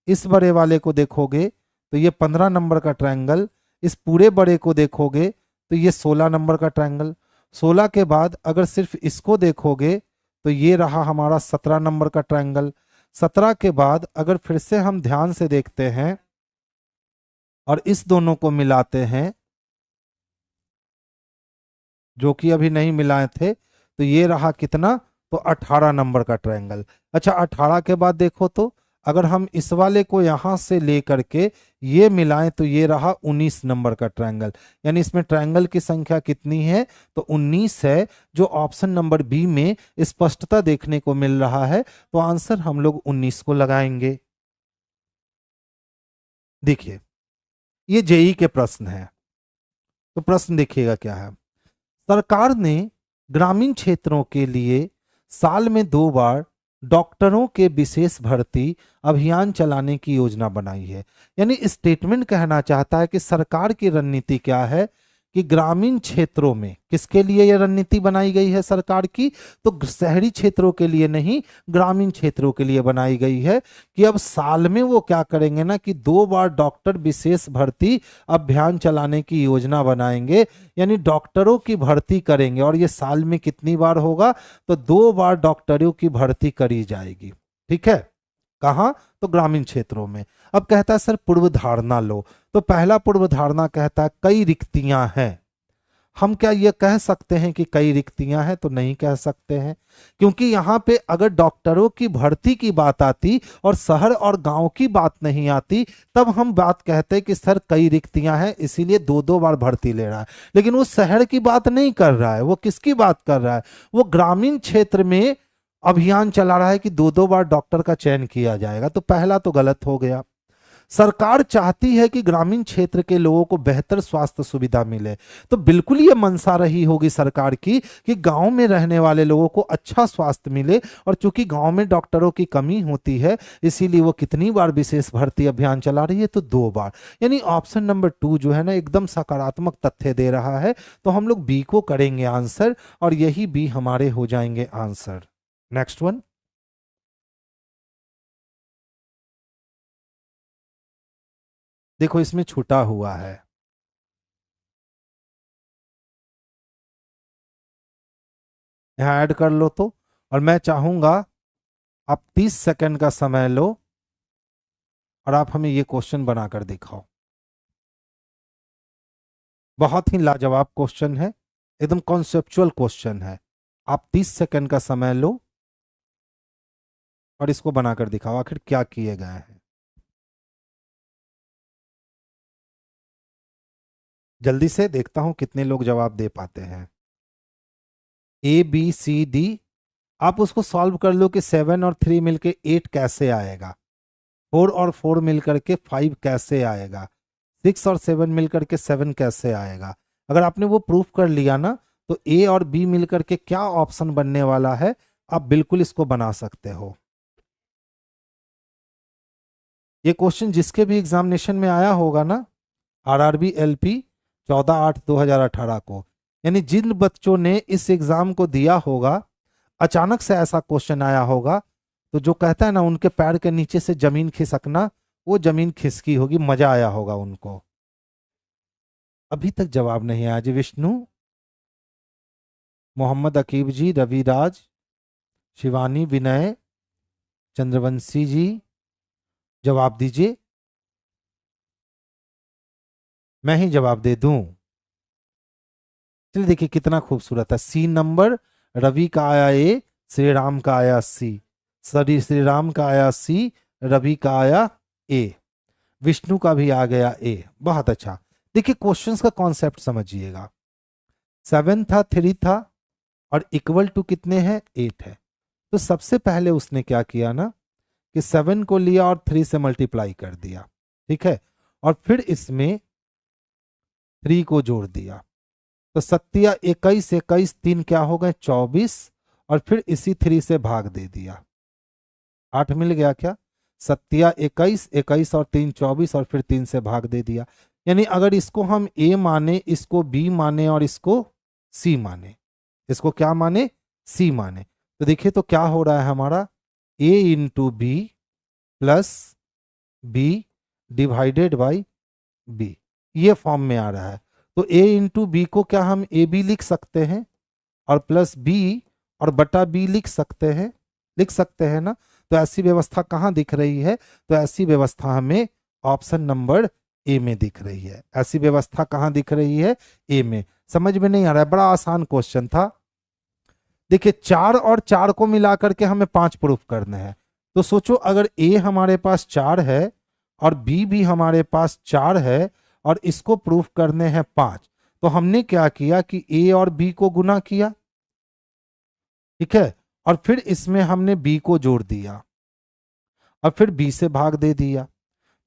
इस बड़े वाले को देखोगे तो ये 15 नंबर का ट्रायंगल, इस पूरे बड़े को देखोगे तो ये 16 नंबर का ट्रायंगल। 16 के बाद अगर सिर्फ इसको देखोगे तो ये रहा हमारा 17 नंबर का ट्रायंगल। 17 के बाद अगर फिर से हम ध्यान से देखते हैं और इस दोनों को मिलाते हैं, जो कि अभी नहीं मिलाए थे, तो ये रहा कितना, तो 18 नंबर का ट्रायंगल। अच्छा 18 के बाद देखो तो अगर हम इस वाले को यहां से लेकर के ये मिलाएं तो ये रहा 19 नंबर का ट्रायंगल। यानी इसमें ट्रायंगल की संख्या कितनी है, तो 19 है, जो ऑप्शन नंबर बी में स्पष्टता देखने को मिल रहा है। तो आंसर हम लोग 19 को लगाएंगे। देखिए ये जेई के प्रश्न है, तो प्रश्न देखिएगा क्या है। सरकार ने ग्रामीण क्षेत्रों के लिए साल में 2 बार डॉक्टरों के विशेष भर्ती अभियान चलाने की योजना बनाई है। यानी स्टेटमेंट कहना चाहता है कि सरकार की रणनीति क्या है कि ग्रामीण क्षेत्रों में किसके लिए यह रणनीति बनाई गई है सरकार की, तो शहरी क्षेत्रों के लिए नहीं, ग्रामीण क्षेत्रों के लिए बनाई गई है कि अब साल में वो क्या करेंगे ना कि 2 बार डॉक्टर विशेष भर्ती अभियान चलाने की योजना बनाएंगे। यानी डॉक्टरों की भर्ती करेंगे, और ये साल में कितनी बार होगा, तो 2 बार डॉक्टरों की भर्ती करी जाएगी। ठीक है, कहाँ, तो ग्रामीण क्षेत्रों में। अब कहता है सर पूर्व धारणा लो, तो पहला पूर्व धारणा कहता है कई रिक्तियां हैं, हम क्या ये कह सकते हैं कि कई रिक्तियां हैं? तो नहीं कह सकते हैं, क्योंकि यहाँ पे अगर डॉक्टरों की भर्ती की बात आती और शहर और गांव की बात नहीं आती, तब हम बात कहते कि सर कई रिक्तियां हैं इसीलिए दो दो बार भर्ती ले रहा है। लेकिन वो शहर की बात नहीं कर रहा है, वो किसकी बात कर रहा है? वो ग्रामीण क्षेत्र में अभियान चला रहा है कि दो दो बार डॉक्टर का चयन किया जाएगा। तो पहला तो गलत हो गया। सरकार चाहती है कि ग्रामीण क्षेत्र के लोगों को बेहतर स्वास्थ्य सुविधा मिले, तो बिल्कुल ये मंशा रही होगी सरकार की कि गांव में रहने वाले लोगों को अच्छा स्वास्थ्य मिले। और चूंकि गांव में डॉक्टरों की कमी होती है, इसीलिए वो कितनी बार विशेष भर्ती अभियान चला रही है? तो 2 बार। यानी ऑप्शन नंबर 2 जो है ना, एकदम सकारात्मक तथ्य दे रहा है। तो हम लोग बी को करेंगे आंसर, और यही बी हमारे हो जाएंगे आंसर। Next one. देखो इसमें छूटा हुआ है, यहां ऐड कर लो तो। और मैं चाहूंगा आप 30 सेकंड का समय लो और आप हमें ये क्वेश्चन बनाकर दिखाओ। बहुत ही लाजवाब क्वेश्चन है, एकदम कॉन्सेप्चुअल क्वेश्चन है। आप 30 सेकंड का समय लो और इसको बनाकर दिखाओ आखिर क्या किए गए हैं। जल्दी से देखता हूं कितने लोग जवाब दे पाते हैं। ABCD, आप उसको सॉल्व कर लो कि 7 और 3 मिलके 8 कैसे आएगा, 4 और 4 मिलकर के 5 कैसे आएगा, 6 और 7 मिलकर के 7 कैसे आएगा। अगर आपने वो प्रूफ कर लिया ना, तो A और B मिलकर के क्या ऑप्शन बनने वाला है, आप बिल्कुल इसको बना सकते हो। ये क्वेश्चन जिसके भी एग्जामिनेशन में आया होगा ना, RRB LP 14/8/2018 को, यानी जिन बच्चों ने इस एग्जाम को दिया होगा, अचानक से ऐसा क्वेश्चन आया होगा, तो जो कहता है ना उनके पैर के नीचे से जमीन खिसकना, वो जमीन खिसकी होगी, मजा आया होगा उनको। अभी तक जवाब नहीं आया जी। विष्णु, मोहम्मद अकीब जी, रविराज, शिवानी, विनय, चंद्रवंशी जी, जवाब दीजिए। मैं ही जवाब दे दूं? चलिए देखिए कितना खूबसूरत है। सी नंबर, रवि का आया ए, श्री राम का आया सी, श्री राम का आया सी, रवि का आया ए, विष्णु का भी आ गया ए। बहुत अच्छा। देखिए क्वेश्चंस का कॉन्सेप्ट समझिएगा। 7 था, 3 था, और इक्वल टू कितने हैं? 8 है। तो सबसे पहले उसने क्या किया ना, कि 7 को लिया और 3 से मल्टीप्लाई कर दिया, ठीक है, और फिर इसमें 3 को जोड़ दिया। तो 7 21 21 3 क्या हो गए? 24, और फिर इसी 3 से भाग दे दिया, 8 मिल गया क्या? 7 21 21 और 3 24, और फिर 3 से भाग दे दिया। यानी अगर इसको हम ए माने, इसको बी माने, और इसको सी माने, इसको क्या माने? सी माने, तो देखिए तो क्या हो रहा है हमारा, A into B plus B divided by B, ये फॉर्म में आ रहा है। तो ए इंटू बी को क्या हम ए बी लिख सकते हैं, और प्लस बी और बटा बी लिख सकते हैं, लिख सकते हैं ना। तो ऐसी व्यवस्था कहाँ दिख रही है? तो ऐसी व्यवस्था हमें ऑप्शन नंबर ए में दिख रही है। ऐसी व्यवस्था कहाँ दिख रही है? ए में। समझ में नहीं आ रहा है? बड़ा आसान क्वेश्चन था। देखिए 4 और 4 को मिलाकर के हमें 5 प्रूफ करने हैं। तो सोचो अगर ए हमारे पास 4 है और बी भी हमारे पास 4 है, और इसको प्रूफ करने हैं 5, तो हमने क्या किया कि ए और बी को गुना किया, ठीक है, और फिर इसमें हमने बी को जोड़ दिया, और फिर बी से भाग दे दिया।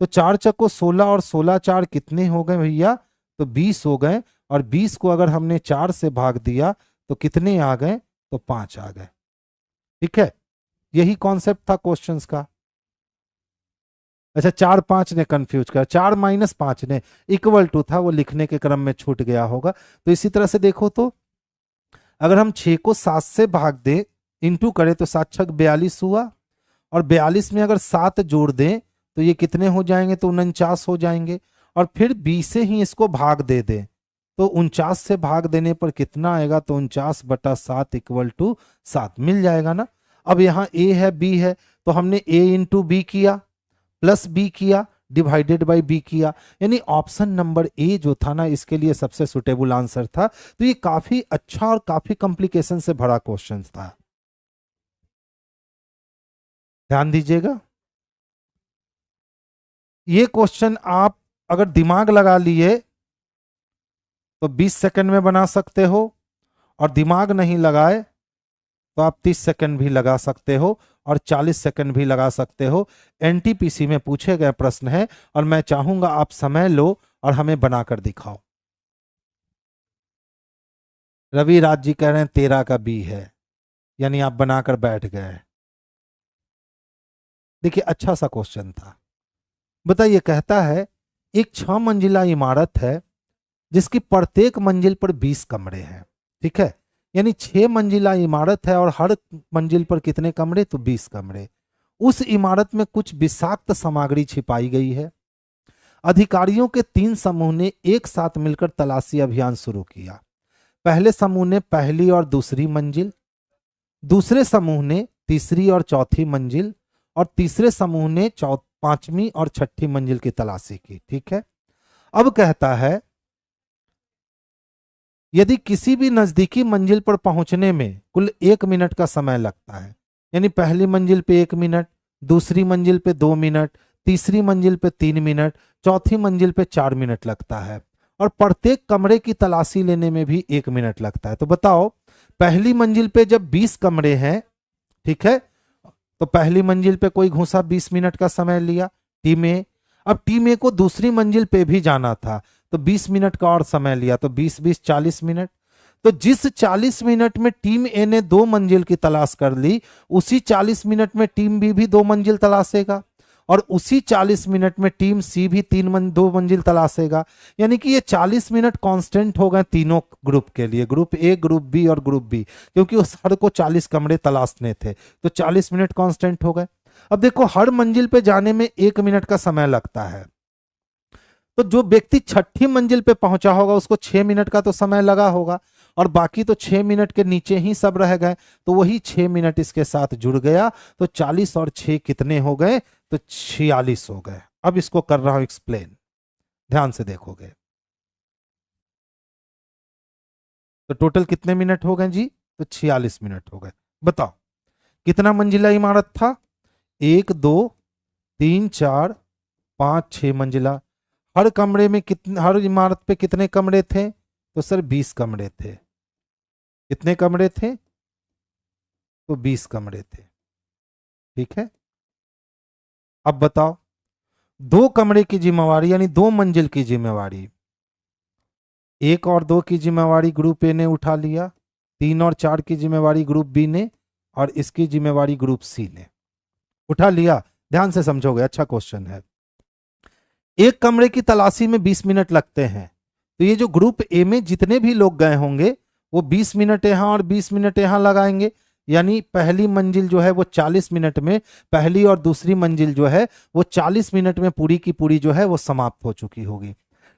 तो 4 चक्को 16, और 16 4 कितने हो गए भैया? तो 20 हो गए। और 20 को अगर हमने 4 से भाग दिया तो कितने आ गए? तो 5 आ गए, ठीक है। यही कॉन्सेप्ट था क्वेश्चंस का। अच्छा 4 5 ने कंफ्यूज कर, 4 माइनस 5 ने इक्वल टू था, वो लिखने के क्रम में छूट गया होगा। तो इसी तरह से देखो, तो अगर हम 6 को 7 से भाग दें, इंटू करें, तो 7 6 42 हुआ, और 42 में अगर 7 जोड़ दें तो ये कितने हो जाएंगे? तो 49 हो जाएंगे। और फिर 20 से ही इसको भाग दे दें, तो 49 से भाग देने पर कितना आएगा? तो 49/7 इक्वल टू 7 मिल जाएगा ना। अब यहाँ ए है, बी है, तो हमने ए इंटू बी किया, प्लस बी किया, डिवाइडेड बाय बी किया, यानी ऑप्शन नंबर ए जो था ना इसके लिए सबसे सुटेबल आंसर था। तो ये काफी अच्छा और काफी कॉम्प्लिकेशन से भरा क्वेश्चन था, ध्यान दीजिएगा। ये क्वेश्चन आप अगर दिमाग लगा लिए तो 20 सेकंड में बना सकते हो, और दिमाग नहीं लगाए तो आप 30 सेकंड भी लगा सकते हो और 40 सेकंड भी लगा सकते हो। एनटीपीसी में पूछे गए प्रश्न है और मैं चाहूंगा आप समय लो और हमें बनाकर दिखाओ। रवि राज जी कह रहे हैं 13 का बी है, यानी आप बनाकर बैठ गए। देखिए अच्छा सा क्वेश्चन था। बताइए, कहता है एक 6 मंजिला इमारत है जिसकी प्रत्येक मंजिल पर 20 कमरे हैं, ठीक है, यानी 6 मंजिला इमारत है और हर मंजिल पर कितने कमरे, तो 20 कमरे। उस इमारत में कुछ विषाक्त सामग्री छिपाई गई है। अधिकारियों के 3 समूह ने एक साथ मिलकर तलाशी अभियान शुरू किया। पहले समूह ने पहली और दूसरी मंजिल, दूसरे समूह ने तीसरी और चौथी मंजिल, और तीसरे समूह ने पांचवी और छठी मंजिल की तलाशी की, ठीक है। अब कहता है यदि किसी भी नजदीकी मंजिल पर पहुंचने में कुल 1 मिनट का समय लगता है, यानी पहली मंजिल पे 1 मिनट, दूसरी मंजिल पे 2 मिनट, तीसरी मंजिल पे 3 मिनट, चौथी मंजिल पे 4 मिनट लगता है, और प्रत्येक कमरे की तलाशी लेने में भी 1 मिनट लगता है। तो बताओ, पहली मंजिल पे जब 20 कमरे हैं, ठीक है, तो पहली मंजिल पे कोई घुसा 20 मिनट का समय लिया, टीम ए। अब टीम ए को दूसरी मंजिल पे भी जाना था तो 20 मिनट का और समय लिया, तो 20-20 40 मिनट। तो जिस 40 मिनट में टीम ए ने 2 मंजिल की तलाश कर ली, उसी 40 मिनट में टीम बी भी 2 मंजिल तलाशेगा, और उसी 40 मिनट में टीम सी भी 2 मंजिल तलाशेगा। यानी कि ये 40 मिनट कांस्टेंट हो गए तीनों ग्रुप के लिए, ग्रुप ए, ग्रुप बी और ग्रुप बी, क्योंकि उस हर को 40 कमरे तलाशने थे, तो 40 मिनट कांस्टेंट हो गए। अब देखो, हर मंजिल पे जाने में 1 मिनट का समय लगता है, तो जो व्यक्ति छठी मंजिल पे पहुंचा होगा उसको 6 मिनट का तो समय लगा होगा, और बाकी तो 6 मिनट के नीचे ही सब रह गए, तो वही 6 मिनट इसके साथ जुड़ गया, तो 40 और 6 कितने हो गए, तो 46 हो गए। अब इसको कर रहा हूं एक्सप्लेन, ध्यान से देखोगे। तो टोटल कितने मिनट हो गए जी, तो 46 मिनट हो गए। बताओ कितना मंजिला इमारत था, 1 2 3 4 5 6 मंजिला। हर कमरे में कितने, हर इमारत पे कितने कमरे थे, तो सर 20 कमरे थे। कितने कमरे थे, तो 20 कमरे थे, ठीक है। अब बताओ, 2 कमरे की जिम्मेवारी यानी 2 मंजिल की जिम्मेवारी 1 और 2 की जिम्मेवारी ग्रुप ए ने उठा लिया, 3 और 4 की जिम्मेवारी ग्रुप बी ने, और इसकी जिम्मेवारी ग्रुप सी ने उठा लिया। ध्यान से समझोगे, अच्छा क्वेश्चन है। एक कमरे की तलाशी में 20 मिनट लगते हैं, तो ये जो ग्रुप ए में जितने भी लोग गए होंगे वो 20 मिनट यहां और 20 मिनट यहां लगाएंगे, यानी पहली मंजिल जो है वो 40 मिनट में, पहली और दूसरी मंजिल जो है वो 40 मिनट में पूरी की पूरी जो है वो समाप्त हो चुकी होगी।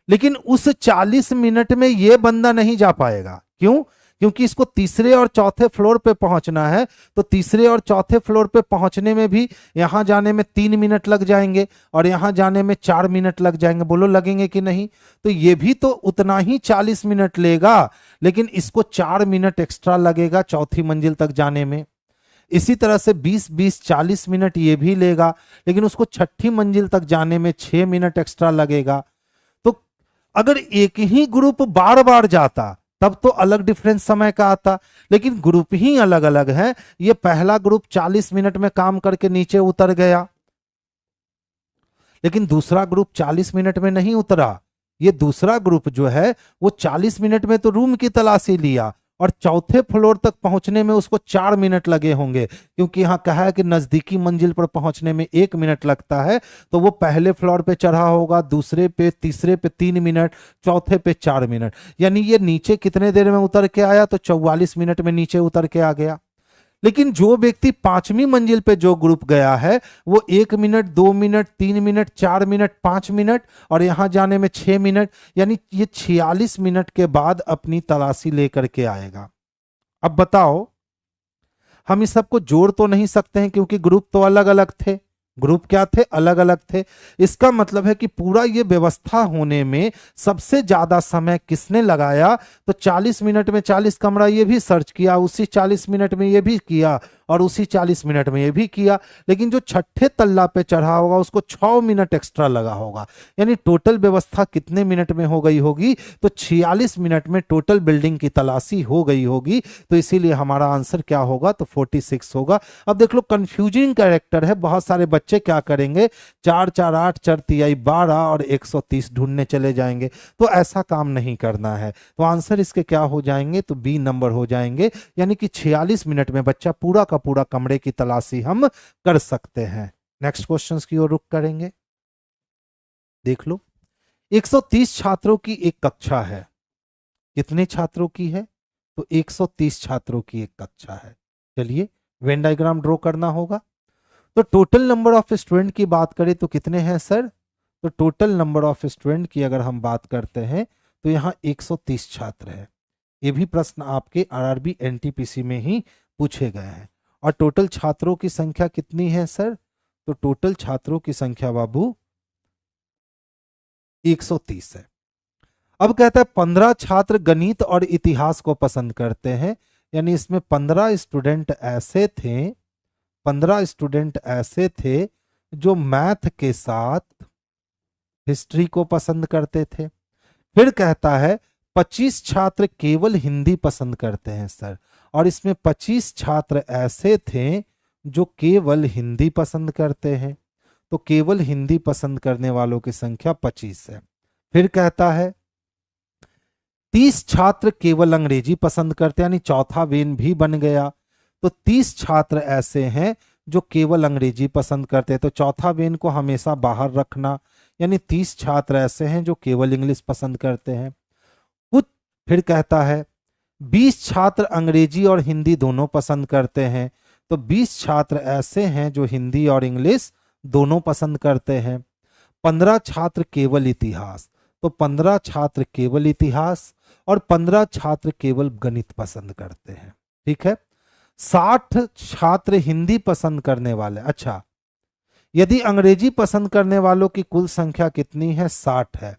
लेकिन उस 40 मिनट में ये बंदा नहीं जा पाएगा, क्यों, क्योंकि इसको तीसरे और चौथे फ्लोर पे पहुंचना है, तो तीसरे और चौथे फ्लोर पे पहुंचने में भी यहां जाने में 3 मिनट लग जाएंगे और यहां जाने में 4 मिनट लग जाएंगे। बोलो लगेंगे कि नहीं, तो ये भी तो उतना ही 40 मिनट लेगा, लेकिन इसको 4 मिनट एक्स्ट्रा लगेगा चौथी मंजिल तक जाने में। इसी तरह से 20-20 40 मिनट ये भी लेगा, लेकिन उसको छठी मंजिल तक जाने में 6 मिनट एक्स्ट्रा लगेगा। तो अगर एक ही ग्रुप बार बार जाता तब तो अलग डिफरेंस समय का आता, लेकिन ग्रुप ही अलग अलग है। ये पहला ग्रुप 40 मिनट में काम करके नीचे उतर गया, लेकिन दूसरा ग्रुप 40 मिनट में नहीं उतरा। ये दूसरा ग्रुप जो है वो 40 मिनट में तो रूम की तलाशी लिया, और चौथे फ्लोर तक पहुंचने में उसको 4 मिनट लगे होंगे, क्योंकि यहां कहा है कि नजदीकी मंजिल पर पहुंचने में 1 मिनट लगता है। तो वो पहले फ्लोर पे चढ़ा होगा, दूसरे पे, तीसरे पे 3 मिनट, चौथे पे 4 मिनट, यानी ये नीचे कितने देर में उतर के आया, तो 44 मिनट में नीचे उतर के आ गया। लेकिन जो व्यक्ति 5वीं मंजिल पे जो ग्रुप गया है वो 1 minute, 2 minute, 3 minute, 4 minute, 5 minute, और यहां जाने में 6 मिनट, यानी ये 46 मिनट के बाद अपनी तलाशी लेकर के आएगा। अब बताओ, हम इस सबको जोड़ तो नहीं सकते हैं क्योंकि ग्रुप तो अलग अलग थे, ग्रुप क्या थे, अलग अलग थे। इसका मतलब है कि पूरा ये व्यवस्था होने में सबसे ज्यादा समय किसने लगाया, तो 40 मिनट में 40 कमरा ये भी सर्च किया, उसी 40 मिनट में ये भी किया, और उसी 40 मिनट में ये भी किया। लेकिन जो छठे तल्ला पे चढ़ा होगा उसको 6 मिनट एक्स्ट्रा लगा होगा। यानी टोटल व्यवस्था कितने मिनट में हो गई होगी, तो 46 मिनट में टोटल बिल्डिंग की तलाशी हो गई होगी। तो इसीलिए हमारा आंसर क्या होगा, तो 46 होगा। अब देख लो कंफ्यूजिंग कैरेक्टर है, बहुत सारे बच्चे क्या करेंगे, 4 4 8 4 तिहाई 12 और 130 ढूंढने चले जाएंगे। तो ऐसा काम नहीं करना है। तो आंसर इसके क्या हो जाएंगे, तो बी नंबर हो जाएंगे। यानी कि 46 मिनट में बच्चा पूरा का पूरा कमरे की तलाशी हम कर सकते हैं। नेक्स्ट क्वेश्चंस की ओर रुख करेंगे। देख लो 130 छात्रों की एक कक्षा है। कितने छात्रों की है, तो 130 छात्रों की एक कक्षा है। चलिए वेन डायग्राम ड्रॉ करना होगा। तो टोटल नंबर ऑफ स्टूडेंट की बात करें तो कितने हैं सर, तो टोटल नंबर ऑफ स्टूडेंट की अगर हम बात करते हैं तो यहाँ 130 छात्र हैं। ये भी प्रश्न आपके आरआरबी एनटीपीसी में ही पूछे गए हैं। और टोटल छात्रों की संख्या कितनी है सर, तो टोटल छात्रों की संख्या बाबू 130 है। अब कहता है 15 छात्र गणित और इतिहास को पसंद करते हैं। यानी इसमें 15 स्टूडेंट ऐसे थे, 15 स्टूडेंट ऐसे थे जो मैथ के साथ हिस्ट्री को पसंद करते थे। फिर कहता है 25 छात्र केवल हिंदी पसंद करते हैं सर, और इसमें 25 छात्र ऐसे थे जो केवल हिंदी पसंद करते हैं। तो केवल हिंदी पसंद करने वालों की संख्या 25 है। फिर कहता है 30 छात्र केवल अंग्रेजी पसंद करते हैं, यानी चौथा वेन भी बन गया। तो 30 छात्र ऐसे हैं जो केवल अंग्रेजी पसंद करते हैं, तो चौथा वेन को हमेशा बाहर रखना। यानी 30 छात्र ऐसे हैं जो केवल इंग्लिश पसंद करते हैं। कुछ फिर कहता है 20 छात्र अंग्रेजी और हिंदी दोनों पसंद करते हैं। तो 20 छात्र ऐसे हैं जो हिंदी और इंग्लिश दोनों पसंद करते हैं। 15 छात्र केवल इतिहास, तो 15 छात्र केवल इतिहास, और 15 छात्र केवल गणित पसंद करते हैं। ठीक है। 60 छात्र हिंदी पसंद करने वाले, अच्छा यदि अंग्रेजी पसंद करने वालों की कुल संख्या कितनी है, 60 है,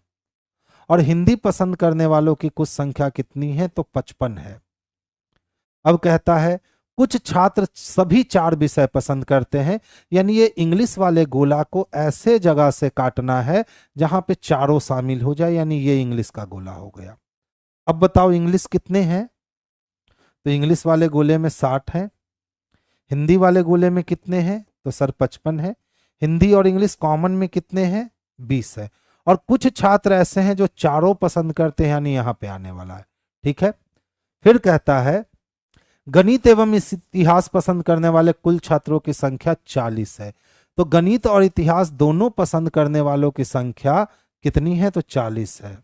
और हिंदी पसंद करने वालों की कुल संख्या कितनी है, तो 55 है। अब कहता है कुछ छात्र सभी 4 विषय पसंद करते हैं। यानी ये इंग्लिश वाले गोला को ऐसे जगह से काटना है जहां पे चारों शामिल हो जाए, यानी ये इंग्लिश का गोला हो गया। अब बताओ इंग्लिश कितने हैं, तो इंग्लिश वाले गोले में 60 है। हिंदी वाले गोले में कितने हैं, तो सर 55 है। हिंदी और इंग्लिश कॉमन में कितने हैं, 20 है। और कुछ छात्र ऐसे हैं जो चारों पसंद करते हैं, यानी यहां पे आने वाला है। ठीक है। फिर कहता है गणित एवं इतिहास पसंद करने वाले कुल छात्रों की संख्या 40 है। तो गणित और इतिहास दोनों पसंद करने वालों की संख्या कितनी है, तो 40 है।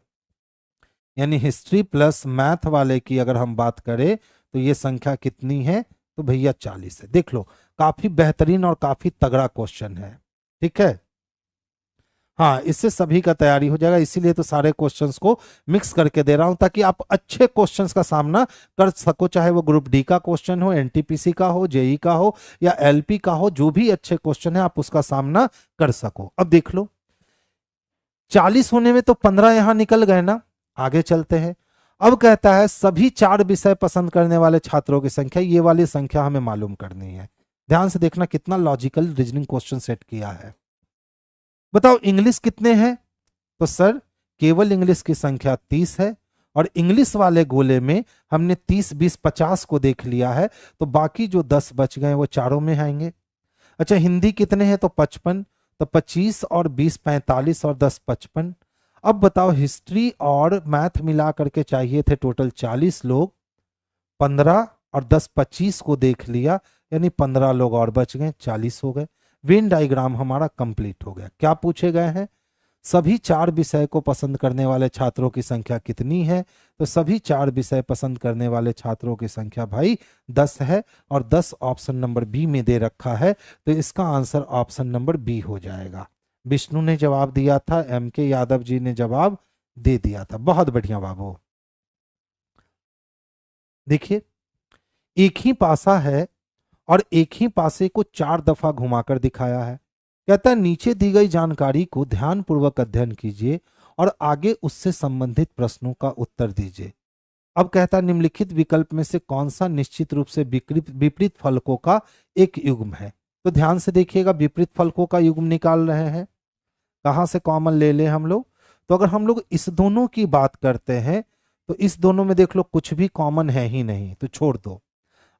यानी हिस्ट्री प्लस मैथ वाले की अगर हम बात करें तो ये संख्या कितनी है, तो भैया 40 है। देख लो काफी बेहतरीन और काफी तगड़ा क्वेश्चन है। ठीक है। हाँ, इससे सभी का तैयारी हो जाएगा, इसीलिए तो सारे क्वेश्चंस को मिक्स करके दे रहा हूं ताकि आप अच्छे क्वेश्चंस का सामना कर सको, चाहे वो ग्रुप डी का क्वेश्चन हो, एनटीपीसी का हो, जेई का हो या एलपी का हो, जो भी अच्छे क्वेश्चन है आप उसका सामना कर सको। अब देख लो 40 होने में तो 15 यहां निकल गए ना। आगे चलते हैं। अब कहता है सभी 4 विषय पसंद करने वाले छात्रों की संख्या, ये वाली संख्या हमें मालूम करनी है। ध्यान से देखना कितना लॉजिकल रीजनिंग क्वेश्चन सेट किया है। बताओ इंग्लिश कितने हैं, तो सर केवल इंग्लिश की संख्या 30 है, और इंग्लिश वाले गोले में हमने 30 20 50 को देख लिया है, तो बाकी जो 10 बच गए वो चारों में आएंगे। अच्छा हिंदी कितने हैं, तो 55, तो 25 और 20 45 और 10 55। अब बताओ हिस्ट्री और मैथ मिला करके चाहिए थे टोटल 40 लोग, 15 और 10 25 को देख लिया, यानी 15 लोग और बच गए, 40 हो गए। वेन डायग्राम हमारा कंप्लीट हो गया। क्या पूछे गए हैं, सभी 4 विषय को पसंद करने वाले छात्रों की संख्या कितनी है, तो सभी 4 विषय पसंद करने वाले छात्रों की संख्या भाई 10 है, और 10 ऑप्शन नंबर बी में दे रखा है, तो इसका आंसर ऑप्शन नंबर बी हो जाएगा। विष्णु ने जवाब दिया था, एम के यादव जी ने जवाब दे दिया था। बहुत बढ़िया बाबू। देखिए एक ही पासा है और एक ही पासे को 4 दफा घुमाकर दिखाया है। कहता है नीचे दी गई जानकारी को ध्यानपूर्वक अध्ययन कीजिए और आगे उससे संबंधित प्रश्नों का उत्तर दीजिए। अब कहता है निम्नलिखित विकल्प में से कौन सा निश्चित रूप से विपरीत विपरीत फलकों का एक युग्म है। तो ध्यान से देखिएगा, विपरीत फलकों का युग्म निकाल रहे हैं। कहाँ से कॉमन ले ले हम लोग? तो अगर हम लोग इस दोनों की बात करते हैं तो इस दोनों में देख लो कुछ भी कॉमन है ही नहीं, तो छोड़ दो।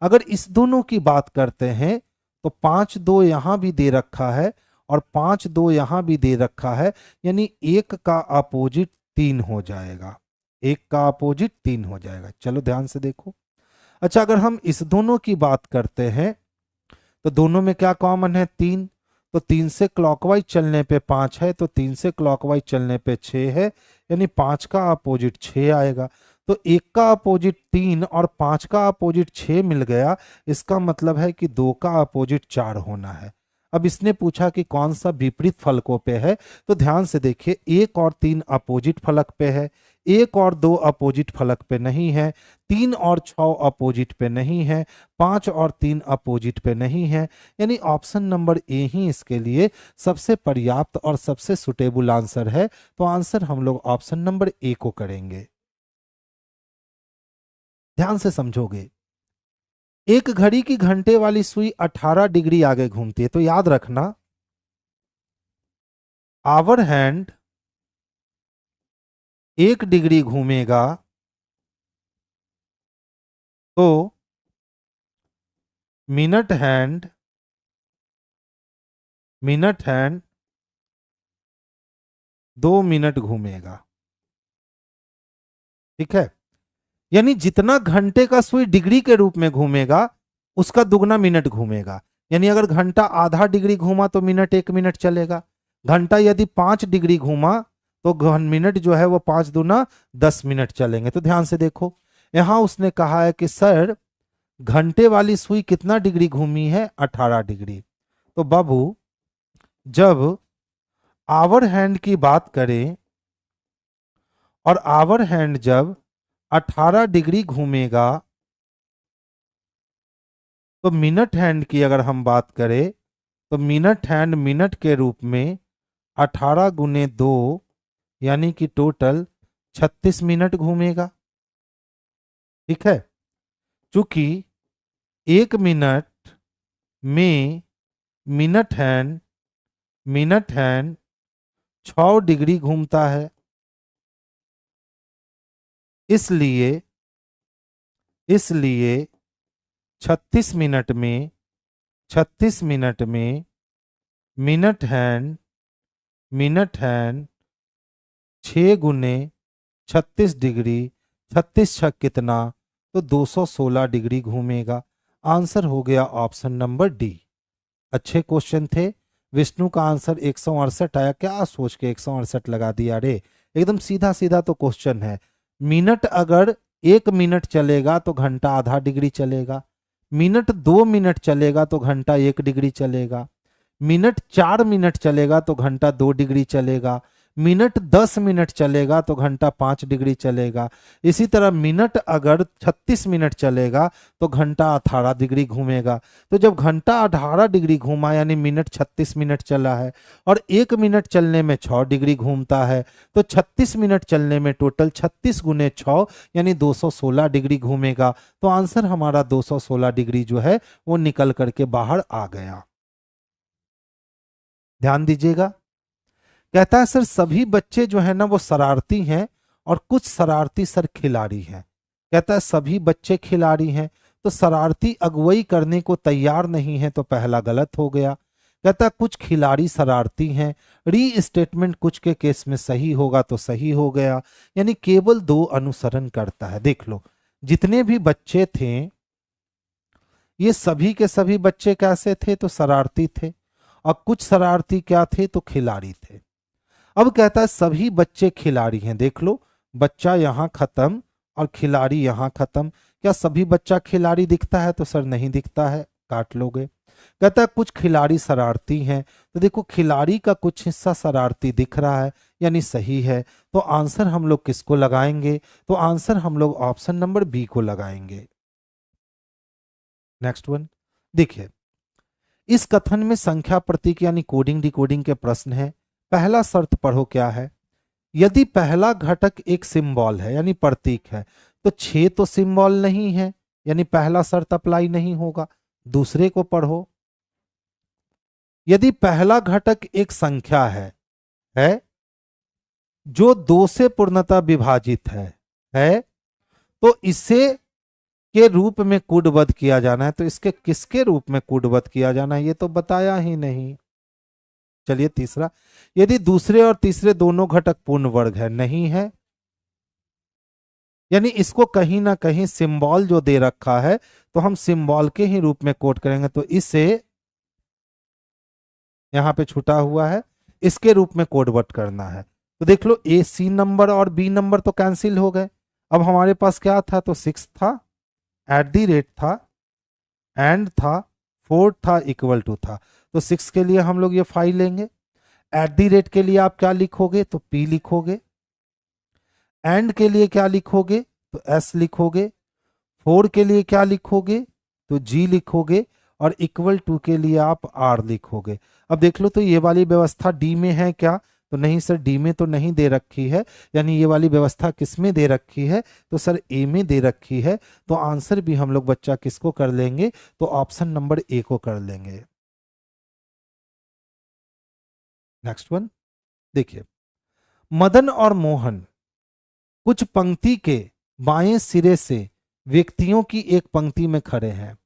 अगर इस दोनों की बात करते हैं तो 5 2 यहां भी दे रखा है और 5 2 यहां भी दे रखा है, यानी एक का अपोजिट 3 हो जाएगा। एक का अपोजिट 3 हो जाएगा। चलो ध्यान से देखो। अच्छा, अगर हम इस दोनों की बात करते हैं तो दोनों में क्या कॉमन है? 3। तो 3 से क्लॉकवाइज चलने पे 5 है, तो 3 से क्लॉकवाइज चलने पे 6 है, यानी 5 का अपोजिट 6 आएगा। तो एक का अपोजिट 3 और 5 का अपोजिट 6 मिल गया। इसका मतलब है कि 2 का अपोजिट 4 होना है। अब इसने पूछा कि कौन सा विपरीत फलकों पे है, तो ध्यान से देखिए, 1 और 3 अपोजिट फलक पे है, 1 और 2 अपोजिट फलक पे नहीं है, 3 और 6 अपोजिट पे नहीं है, 5 और 3 अपोजिट पे नहीं है, यानी ऑप्शन नंबर ए ही इसके लिए सबसे पर्याप्त और सबसे सुटेबल आंसर है। तो आंसर हम लोग ऑप्शन नंबर ए को करेंगे। ध्यान से समझोगे। एक घड़ी की घंटे वाली सुई 18 डिग्री आगे घूमती है, तो याद रखना आवर हैंड 1 डिग्री घूमेगा तो मिनट हैंड 2 मिनट घूमेगा। ठीक है, यानी जितना घंटे का सुई डिग्री के रूप में घूमेगा उसका दुगना मिनट घूमेगा। यानी अगर घंटा आधा डिग्री घूमा तो मिनट 1 मिनट चलेगा। घंटा यदि 5 डिग्री घूमा तो मिनट जो है वो 5 दूना 10 मिनट चलेंगे। तो ध्यान से देखो, यहां उसने कहा है कि सर घंटे वाली सुई कितना डिग्री घूमी है? 18 डिग्री। तो बाबू जब आवर हैंड की बात करें और आवर हैंड जब 18 डिग्री घूमेगा तो मिनट हैंड की अगर हम बात करें तो मिनट हैंड मिनट के रूप में 18 गुने 2 यानी कि टोटल 36 मिनट घूमेगा। ठीक है, चूंकि 1 मिनट में मिनट हैंड 6 डिग्री घूमता है, इसलिए इसलिए 36 मिनट में 36 मिनट में मिनट हैंड 6 गुने 36 डिग्री, 36 छक कितना? तो 216 डिग्री घूमेगा। आंसर हो गया ऑप्शन नंबर डी। अच्छे क्वेश्चन थे। विष्णु का आंसर 168 आया। क्या सोच के 168 लगा दिया रे? एकदम सीधा सीधा तो क्वेश्चन है। मिनट अगर 1 मिनट चलेगा तो घंटा आधा डिग्री चलेगा, मिनट 2 मिनट चलेगा तो घंटा 1 डिग्री चलेगा, मिनट 4 मिनट चलेगा तो घंटा 2 डिग्री चलेगा, मिनट 10 मिनट चलेगा तो घंटा 5 डिग्री चलेगा। इसी तरह मिनट अगर 36 मिनट चलेगा तो घंटा 18 डिग्री घूमेगा। तो जब घंटा 18 डिग्री घूमा यानी मिनट 36 मिनट चला है और 1 मिनट चलने में 6 डिग्री घूमता है, तो 36 मिनट चलने में टोटल 36 गुने 6 यानी 216 डिग्री घूमेगा। तो आंसर हमारा 216 डिग्री जो है वो निकल करके बाहर आ गया। ध्यान दीजिएगा। कहता है सर सभी बच्चे जो है ना वो शरारती हैं और कुछ शरारती सर खिलाड़ी हैं। कहता है सभी बच्चे खिलाड़ी हैं तो शरारती अगुवाई करने को तैयार नहीं है, तो पहला गलत हो गया। कहता है कुछ खिलाड़ी शरारती हैं, री स्टेटमेंट कुछ के केस में सही होगा तो सही हो गया, यानी केवल 2 अनुसरण करता है। देख लो जितने भी बच्चे थे ये सभी के सभी बच्चे कैसे थे? तो शरारती थे। और कुछ शरारती क्या थे? तो खिलाड़ी थे। अब कहता है सभी बच्चे खिलाड़ी हैं। देख लो बच्चा यहां खत्म और खिलाड़ी यहां खत्म। क्या सभी बच्चा खिलाड़ी दिखता है? तो सर नहीं दिखता है, काट लोगे। कहता है कुछ खिलाड़ी शरारती हैं, तो देखो खिलाड़ी का कुछ हिस्सा शरारती दिख रहा है यानी सही है। तो आंसर हम लोग किसको लगाएंगे? तो आंसर हम लोग ऑप्शन नंबर बी को लगाएंगे। नेक्स्ट वन देखिए, इस कथन में संख्या प्रतीक यानी कोडिंग डिकोडिंग के प्रश्न है। पहला शर्त पढ़ो क्या है। यदि पहला घटक एक सिंबल है यानी प्रतीक है तो 6 तो सिंबल नहीं है, यानी पहला शर्त अप्लाई नहीं होगा। दूसरे को पढ़ो। यदि पहला घटक एक संख्या है जो 2 से पूर्णतः विभाजित है तो इसे के रूप में कूटबद्ध किया जाना है। तो इसके किसके रूप में कूटबद्ध किया जाना है ये तो बताया ही नहीं। चलिए तीसरा, यदि दूसरे और तीसरे दोनों घटक पूर्ण वर्ग है, नहीं है, यानी इसको कहीं ना कहीं सिंबल जो दे रखा है तो हम सिंबल के ही रूप में कोट करेंगे। तो इसे यहां पे छूटा हुआ है, इसके रूप में कोडवर्ड करना है। तो देख लो ए सी नंबर और बी नंबर तो कैंसिल हो गए। अब हमारे पास क्या था, तो 6 था, एट दी रेट था, एंड था, 4 था, इक्वल टू था। तो 6 के लिए हम लोग ये 5 लेंगे। एट दी रेट के लिए आप क्या लिखोगे, तो पी लिखोगे। एंड के लिए क्या लिखोगे, तो एस लिखोगे। 4 के लिए क्या लिखोगे, तो जी लिखोगे। और इक्वल टू के लिए आप आर लिखोगे। अब देख लो तो ये वाली व्यवस्था डी में है क्या, तो नहीं सर डी में तो नहीं दे रखी है, यानी ये वाली व्यवस्था किस में दे रखी है, तो सर ए में दे रखी है। तो आंसर भी हम लोग बच्चा किसको कर लेंगे, तो ऑप्शन नंबर ए को कर लेंगे। नेक्स्ट वन देखिए, मदन और मोहन कुछ पंक्ति के बाएं सिरे से व्यक्तियों की एक पंक्ति में खड़े हैं।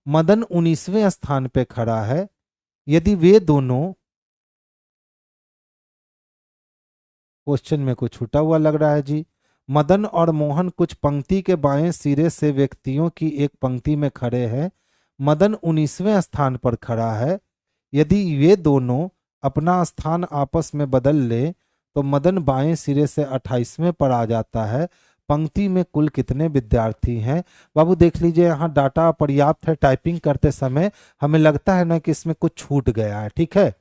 मदन 19वें स्थान पे खड़ा है। यदि वे दोनों, क्वेश्चन में कुछ छूटा हुआ लग रहा है जी। मदन और मोहन कुछ पंक्ति के बाएं सिरे से व्यक्तियों की एक पंक्ति में खड़े हैं। मदन 19वें स्थान पर खड़ा है। यदि वे दोनों अपना स्थान आपस में बदल ले तो मदन बाएं सिरे से 28वें पर आ जाता है। पंक्ति में कुल कितने विद्यार्थी हैं। बाबू देख लीजिए यहाँ डाटा पर्याप्त है, टाइपिंग करते समय हमें लगता है ना कि इसमें कुछ छूट गया है, ठीक है,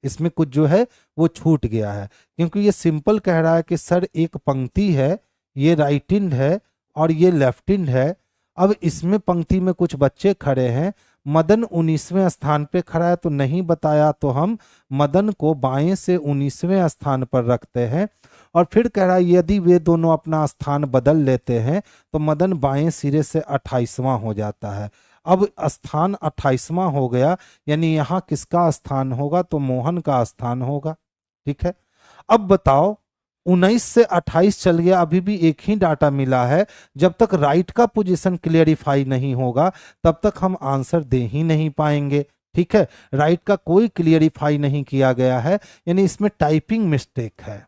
इसमें कुछ जो है वो छूट गया है, क्योंकि ये सिंपल कह रहा है कि सर एक पंक्ति है, ये राइट इंड है और ये लेफ्ट इंड है। अब इसमें पंक्ति में कुछ बच्चे खड़े हैं। मदन 19वें स्थान पे खड़ा है तो नहीं बताया, तो हम मदन को बाएं से 19वें स्थान पर रखते हैं। और फिर कह रहा है यदि वे दोनों अपना स्थान बदल लेते हैं तो मदन बाएं सिरे से 28वां हो जाता है। अब स्थान 28वां हो गया, यानी यहाँ किसका स्थान होगा, तो मोहन का स्थान होगा, ठीक है। अब बताओ 19 से 28 चल गया, अभी भी एक ही डाटा मिला है। जब तक राइट का पोजीशन क्लियरिफाई नहीं होगा तब तक हम आंसर दे ही नहीं पाएंगे, ठीक है। राइट का कोई क्लियरिफाई नहीं किया गया है, यानी इसमें टाइपिंग मिस्टेक है।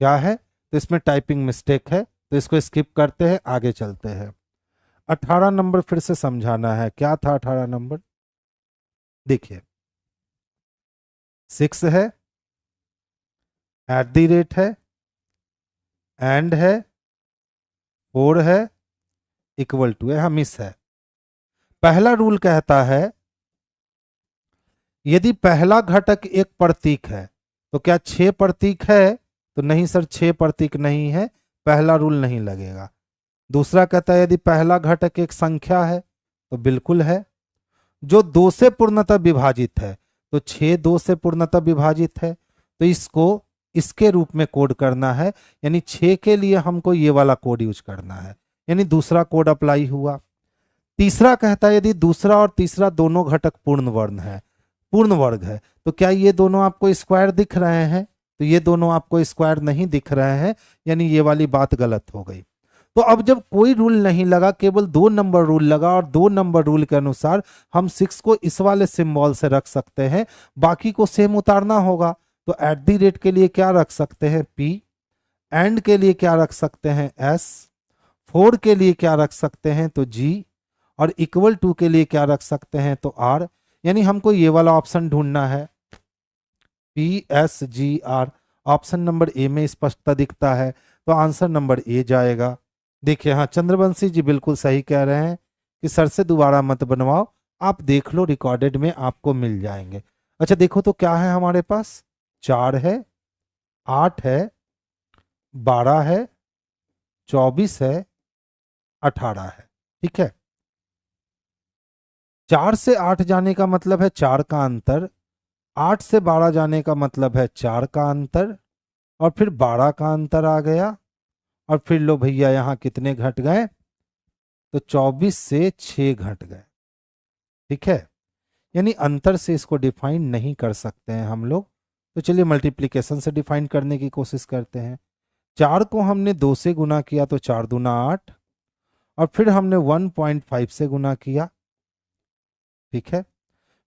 क्या है, तो इसमें टाइपिंग मिस्टेक है, तो इसको स्किप करते हैं, आगे चलते हैं। 18 नंबर फिर से समझाना है, क्या था 18 नंबर, देखिए 6 है, एट दी रेट है, एंड है, 4 है, इक्वल टू है, मिस है। पहला रूल कहता है यदि पहला घटक एक प्रतीक है तो क्या 6 प्रतीक है, तो नहीं सर 6 प्रतीक नहीं है, पहला रूल नहीं लगेगा। दूसरा कहता है यदि पहला घटक एक संख्या है तो बिल्कुल है। जो 2 से पूर्णतः विभाजित है, तो 6 2 से पूर्णतः विभाजित है, तो इसको इसके रूप में कोड करना है, यानी 6 के लिए हमको ये वाला कोड यूज करना है, यानी दूसरा कोड अप्लाई हुआ। तीसरा कहता है यदि दूसरा और तीसरा दोनों घटक पूर्ण वर्ण है, पूर्ण वर्ग है, तो क्या ये दोनों आपको स्क्वायर दिख रहे हैं, तो ये दोनों आपको स्क्वायर नहीं दिख रहे हैं, यानी ये वाली बात गलत हो गई। तो अब जब कोई रूल नहीं लगा, केवल 2 नंबर रूल लगा, और 2 नंबर रूल के अनुसार हम 6 को इस वाले सिंबल से रख सकते हैं, बाकी को सेम उतारना होगा। तो एट दी रेट के लिए क्या रख सकते हैं, पी। एंड के लिए क्या रख सकते हैं, एस। 4 के लिए क्या रख सकते हैं, तो जी। और इक्वल टू के लिए क्या रख सकते हैं, तो आर। यानी हमको ये वाला ऑप्शन ढूंढना है, P S G R. Option number A में स्पष्टता दिखता है, तो आंसर नंबर ए जाएगा। देखिए हाँ, चंद्रवंशी जी बिल्कुल सही कह रहे हैं कि सर से दोबारा मत बनवाओ, आप देख लो रिकॉर्डेड में आपको मिल जाएंगे। अच्छा देखो तो क्या है हमारे पास, 4 है, 8 है, 12 है, 24 है, 18 है। ठीक है, 4 से 8 जाने का मतलब है 4 का अंतर, 8 से 12 जाने का मतलब है 4 का अंतर, और फिर 12 का अंतर आ गया। और फिर लो भैया यहाँ कितने घट गए, तो 24 से 6 घट गए। ठीक है, यानी अंतर से इसको डिफाइन नहीं कर सकते हैं हम लोग। तो चलिए मल्टीप्लिकेशन से डिफाइन करने की कोशिश करते हैं। 4 को हमने 2 से गुना किया तो 4 दूना 8, और फिर हमने 1.5 से गुना किया। ठीक है,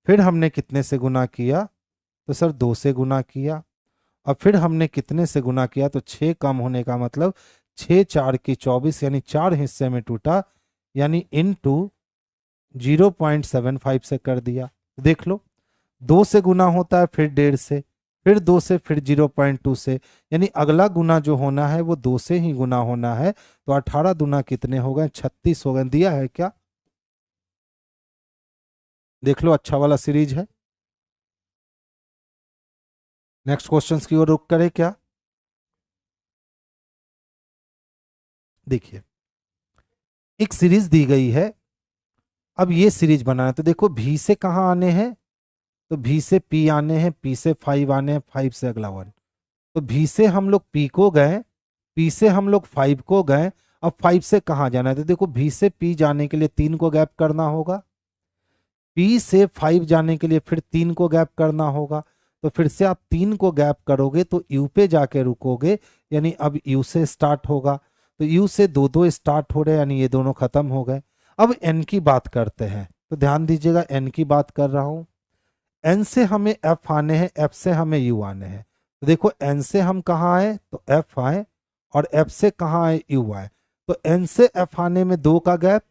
फिर हमने कितने से गुना किया, तो सर 2 से गुना किया। और फिर हमने कितने से गुना किया, तो 6 कम होने का मतलब 6 4 की 24, यानी 4 हिस्से में टूटा, यानी इनटू 0.75 से कर दिया। देख लो, 2 से गुना होता है फिर 1.5 से, फिर 2 से, फिर 0.2 से, यानी अगला गुना जो होना है वो 2 से ही गुना होना है। तो 18 दूना कितने हो गए, 36 हो गए। दिया है क्या, देख लो, अच्छा वाला सीरीज है। नेक्स्ट क्वेश्चंस की ओर रुक करें क्या। देखिए, एक सीरीज दी गई है, अब ये सीरीज बनाना है। तो देखो भी से कहाँ आने हैं, तो भी से पी आने हैं, पी से 5 आने हैं, 5 से अगला 1। तो भी से हम लोग पी को गए, पी से हम लोग 5 को गए, अब 5 से कहाँ जाना है, तो देखो भी से पी जाने के लिए 3 को गैप करना होगा, पी से 5 जाने के लिए फिर 3 को गैप करना होगा। तो फिर से आप 3 को गैप करोगे तो यू पे जाके रुकोगे, यानी अब यू से स्टार्ट होगा। तो यू से दो दो स्टार्ट हो रहे हैं, यानी ये दोनों खत्म हो गए। अब एन की बात करते हैं, तो ध्यान दीजिएगा एन की बात कर रहा हूं। एन से हमें एफ आने हैं, एफ से हमें यू आने हैं। तो देखो एन से हम कहाँ आए, तो एफ आए, और एफ से कहाँ आए, यू आए। तो एन से एफ आने में 2 का गैप,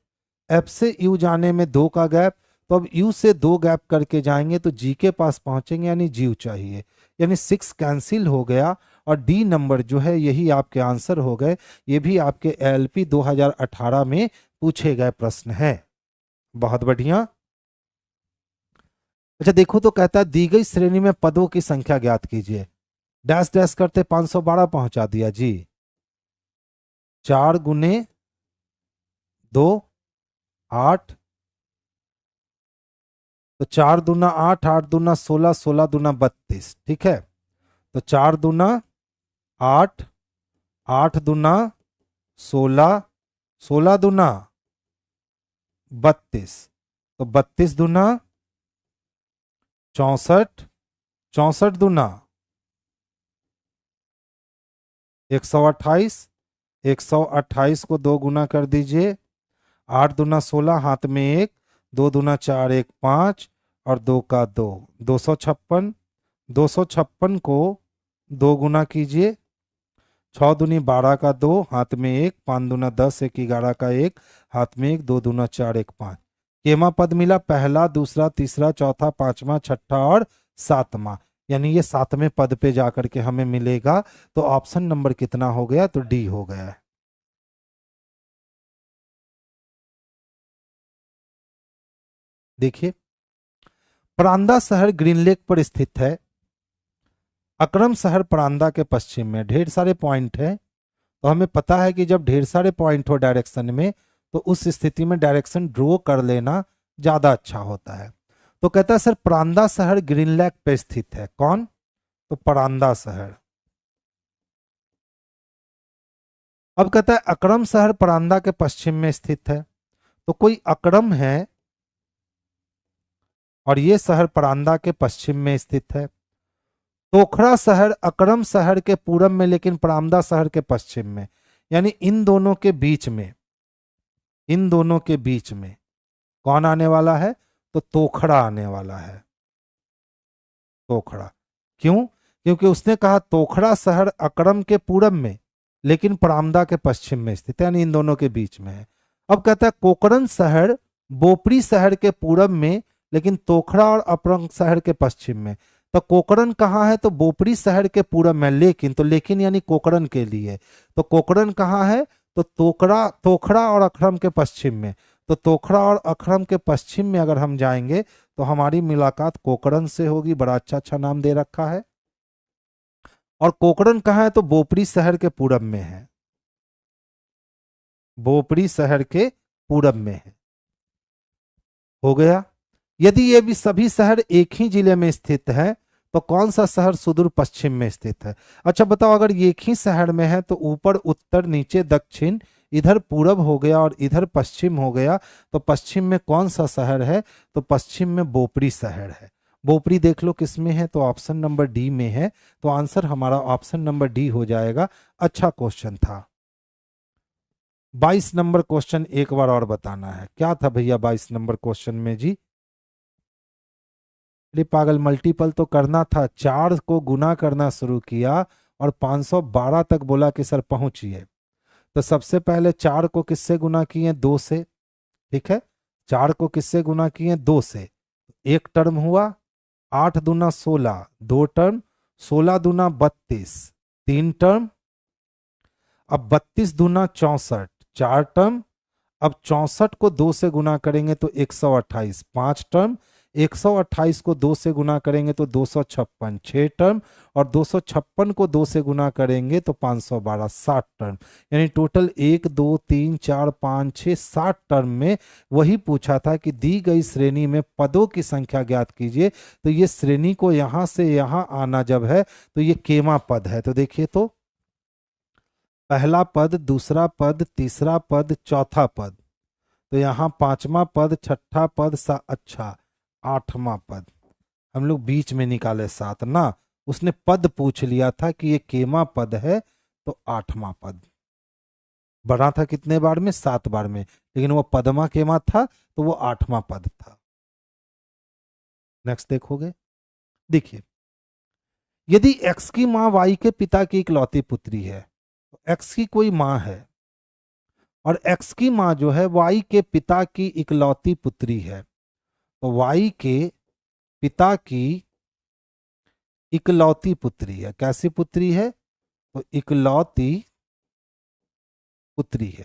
एफ से यू जाने में 2 का गैप। तो अब यू से 2 गैप करके जाएंगे तो जी के पास पहुंचेंगे, यानी जी चाहिए, यानी 6 कैंसिल हो गया। और डी नंबर जो है यही आपके आंसर हो गए। ये भी आपके एलपी 2018 में पूछे गए प्रश्न है। बहुत बढ़िया। अच्छा देखो, तो कहता है दी गई श्रेणी में पदों की संख्या ज्ञात कीजिए। डैश डैश करते 512 पहुंचा दिया जी। 4 गुने 2 8, तो 4 दूना 8, 8 दूना 16, 16 दूना 32। ठीक है, तो 4 दूना 8, 8 दूना 16, 16 दूना 32, तो 32 दूना 64, 64 दूना 128, 128 को 2 गुना कर दीजिए। 8 दूना 16, हाथ में 1, 2 दूना 4, 1 5, और 2 का 2, 256। 256 को 2 गुना कीजिए। 6 दूनी 12 का 2, हाथ में 1, 5 दूना 10, 1 11 का 1, हाथ में 1, 2 दूना 4, 1 5। केमा पद मिला, पहला, दूसरा, तीसरा, चौथा, पांचवा, छठा और सातवां, यानी ये 7वें पद पे जाकर के हमें मिलेगा। तो ऑप्शन नंबर कितना हो गया, तो डी हो गया है। देखिए, परांदा शहर ग्रीन लेक पर स्थित है। अकरम शहर परांदा के पश्चिम में। ढेर सारे पॉइंट है, तो हमें पता है कि जब ढेर सारे पॉइंट हो डायरेक्शन में, तो उस स्थिति में डायरेक्शन ड्रॉ कर लेना ज्यादा अच्छा होता है। तो कहता है सर परांदा शहर ग्रीन लेक पे स्थित है। कौन, तो परांदा शहर। अब कहता है अकरम शहर परांदा के पश्चिम में स्थित है। तो कोई अकरम है और ये शहर परांदा के पश्चिम में स्थित है। तोखड़ा शहर अकरम शहर के पूरब में, लेकिन परांदा शहर के पश्चिम में, यानी इन दोनों के बीच में, इन दोनों के बीच में कौन आने वाला है, तो तोखड़ा आने वाला है। तोखड़ा क्यों, क्योंकि उसने कहा तोखड़ा शहर अकरम के पूरब में लेकिन परामदा के पश्चिम में स्थित है, यानी इन दोनों के बीच में है। अब कहता है कोकरन शहर बोपरी शहर के पूरब में, लेकिन तोखड़ा और अपरंग शहर के पश्चिम में। तो कोकरन कहाँ है, तो बोपरी शहर के पूरब में, लेकिन, तो लेकिन यानी कोकरन के लिए। तो कोकरन कहाँ है, तो तोकड़ा, तोखड़ा और अखरम के पश्चिम में। तो तोखड़ा और अखरम के पश्चिम में अगर हम जाएंगे तो हमारी मुलाकात कोकरन से होगी। बड़ा अच्छा अच्छा नाम दे रखा है। और कोकरन कहाँ है? तो बोपरी शहर के पूरब में है, बोपरी शहर के पूरब में है। हो गया। यदि ये भी सभी शहर एक ही जिले में स्थित है तो कौन सा शहर सुदूर पश्चिम में स्थित है? अच्छा बताओ, अगर ये एक ही शहर में है तो ऊपर उत्तर, नीचे दक्षिण, इधर पूरब हो गया और इधर पश्चिम हो गया, तो पश्चिम में कौन सा शहर है? तो पश्चिम में बोपरी शहर है। बोपरी देख लो किस में है, तो ऑप्शन नंबर डी में है। तो आंसर हमारा ऑप्शन नंबर डी हो जाएगा। अच्छा क्वेश्चन था। 22 नंबर क्वेश्चन एक बार और बताना है, क्या था भैया 22 नंबर क्वेश्चन में जी? अरे पागल, मल्टीपल तो करना था, 4 को गुना करना शुरू किया और 512 तक बोला कि सर पहुंचिए। तो सबसे पहले 4 को किससे गुना किए? 2 से। ठीक है, 4 को किससे गुना किए? 2 से। एक टर्म हुआ, 8 दूना 16, 2 टर्म, 16 दूना 32, 3 टर्म। अब 32 दूना 64, 4 टर्म। अब 64 को 2 से गुना करेंगे तो 128, 5 टर्म। 128 को 2 से गुना करेंगे तो 256, 6 टर्म। और 256 को 2 से गुना करेंगे तो 512, 60 टर्म। यानी टोटल 1 2 3 4 5 6 60 टर्म में वही पूछा था कि दी गई श्रेणी में पदों की संख्या ज्ञात कीजिए। तो ये श्रेणी को यहां से यहां आना जब है तो ये केमा पद है। तो देखिए, तो पहला पद, दूसरा पद, तीसरा पद, चौथा पद, तो यहाँ पांचवा पद, छठा पद, अच्छा, आठवां पद। हम लोग बीच में निकाले 7 ना, उसने पद पूछ लिया था कि ये केमा पद है, तो आठवां पद। बना था कितने बार में? 7 बार में, लेकिन वो पदमा केमा था तो वो आठवां पद था। नेक्स्ट देखोगे, देखिए, यदि एक्स की माँ वाई के पिता की इकलौती पुत्री है, तो एक्स की कोई माँ है और एक्स की माँ जो है वाई के पिता की इकलौती पुत्री है, तो वाई के पिता की इकलौती पुत्री है। कैसी पुत्री है? तो इकलौती पुत्री है।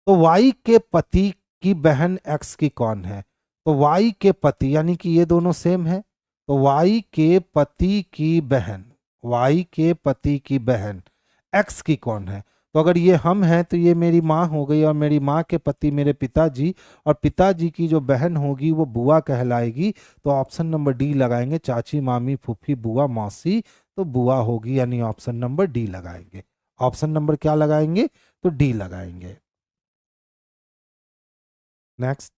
तो वाई के पति की बहन एक्स की कौन है? तो वाई के पति, यानी कि ये दोनों सेम है, तो वाई के पति की बहन, वाई के पति की बहन एक्स की कौन है? तो अगर ये हम हैं तो ये मेरी माँ हो गई, और मेरी माँ के पति मेरे पिताजी, और पिताजी की जो बहन होगी वो बुआ कहलाएगी। तो ऑप्शन नंबर डी लगाएंगे, चाची, मामी, फूफी, बुआ, मौसी, तो बुआ होगी, यानी ऑप्शन नंबर डी लगाएंगे। ऑप्शन नंबर क्या लगाएंगे? तो डी लगाएंगे। नेक्स्ट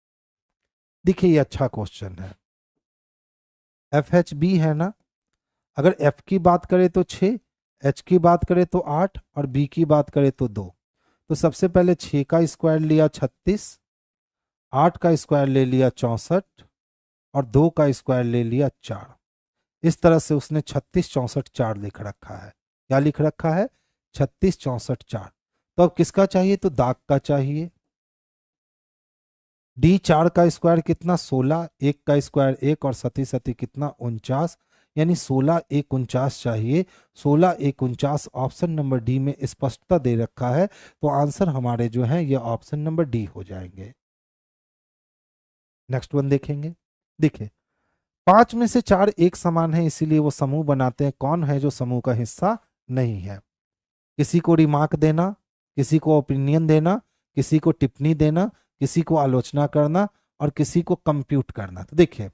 देखिए, ये अच्छा क्वेश्चन है। एफ एच बी है ना, अगर एफ की बात करें तो 6, एच की बात करें तो 8 और बी की बात करें तो 2। तो सबसे पहले 6 का स्क्वायर लिया 36, 8 का स्क्वायर ले लिया 64 और 2 का स्क्वायर ले लिया 4। इस तरह से उसने 36 64 4 लिख रखा है। क्या लिख रखा है? 36 64 4। तो अब किसका चाहिए? तो दाग का चाहिए। डी 4 का स्क्वायर कितना? 16, 1 का स्क्वायर 1 और सती सती कितना? 49, यानी 16 1 49 चाहिए। 16 1 49 ऑप्शन नंबर डी में स्पष्टता दे रखा है, तो आंसर हमारे जो है ये ऑप्शन नंबर डी हो जाएंगे। नेक्स्ट वन देखेंगे, देखिए, 5 में से 4 एक समान है इसीलिए वो समूह बनाते हैं। कौन है जो समूह का हिस्सा नहीं है? किसी को रिमार्क देना, किसी को ओपिनियन देना, किसी को टिप्पणी देना, किसी को आलोचना करना और किसी को कंप्यूट करना। तो देखिए,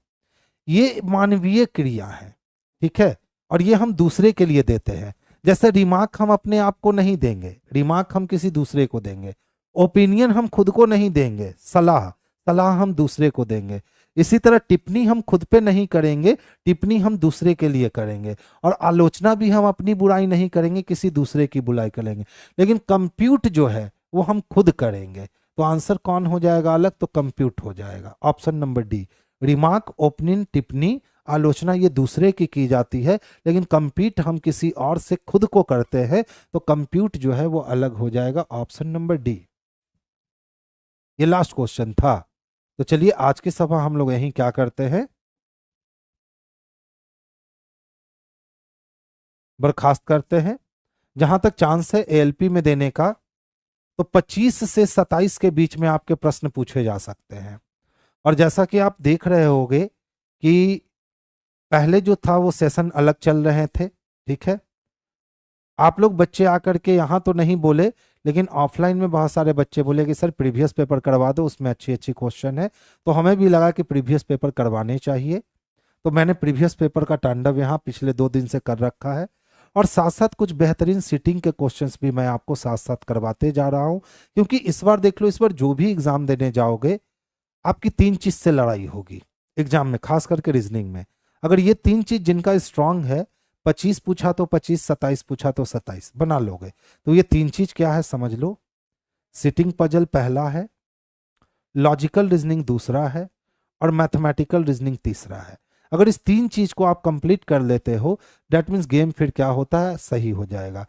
ये मानवीय क्रिया है, ठीक है, और ये हम दूसरे के लिए देते हैं। जैसे रिमार्क हम अपने आप को नहीं देंगे, रिमार्क हम किसी दूसरे को देंगे। ओपिनियन हम खुद को नहीं देंगे, सलाह सलाह हम दूसरे को देंगे। इसी तरह टिप्पणी हम खुद पे नहीं करेंगे, टिप्पणी हम दूसरे के लिए करेंगे। और आलोचना भी हम अपनी बुराई नहीं करेंगे, किसी दूसरे की बुराई करेंगे। लेकिन कंप्यूट जो है वो हम खुद करेंगे। तो आंसर कौन हो जाएगा अलग? तो कंप्यूट हो जाएगा, option number D. Remark, opinion, टिप्पणी, आलोचना ये दूसरे की जाती है, लेकिन कंप्यूट हम किसी और से खुद को करते हैं, तो कंप्यूट जो है वो अलग हो जाएगा, ऑप्शन नंबर डी। ये लास्ट क्वेश्चन था। तो चलिए आज की सभा हम लोग यहीं क्या करते हैं, बर्खास्त करते हैं। जहां तक चांस है एएलपी में देने का, तो 25 से 27 के बीच में आपके प्रश्न पूछे जा सकते हैं। और जैसा कि आप देख रहे होंगे कि पहले जो था वो सेशन अलग चल रहे थे, ठीक है, आप लोग बच्चे आकर के यहाँ तो नहीं बोले, लेकिन ऑफलाइन में बहुत सारे बच्चे बोले कि सर प्रीवियस पेपर करवा दो, उसमें अच्छी अच्छी क्वेश्चन है। तो हमें भी लगा कि प्रीवियस पेपर करवाने चाहिए, तो मैंने प्रीवियस पेपर का तांडव यहाँ पिछले 2 दिन से कर रखा है। और साथ साथ कुछ बेहतरीन सीटिंग के क्वेश्चंस भी मैं आपको साथ साथ करवाते जा रहा हूँ, क्योंकि इस बार देख लो, इस बार जो भी एग्जाम देने जाओगे आपकी 3 चीज से लड़ाई होगी एग्जाम में, खास करके रीजनिंग में। अगर ये 3 चीज जिनका स्ट्रांग है, 25 पूछा तो 25, 27 पूछा तो 27 बना लोगे। तो ये 3 चीज क्या है समझ लो। सिटिंग पजल पहला है, लॉजिकल रीजनिंग दूसरा है, और मैथमेटिकल रीजनिंग तीसरा है। अगर इस 3 चीज को आप कंप्लीट कर लेते हो, दैट मीन्स गेम फिर क्या होता है, सही हो जाएगा।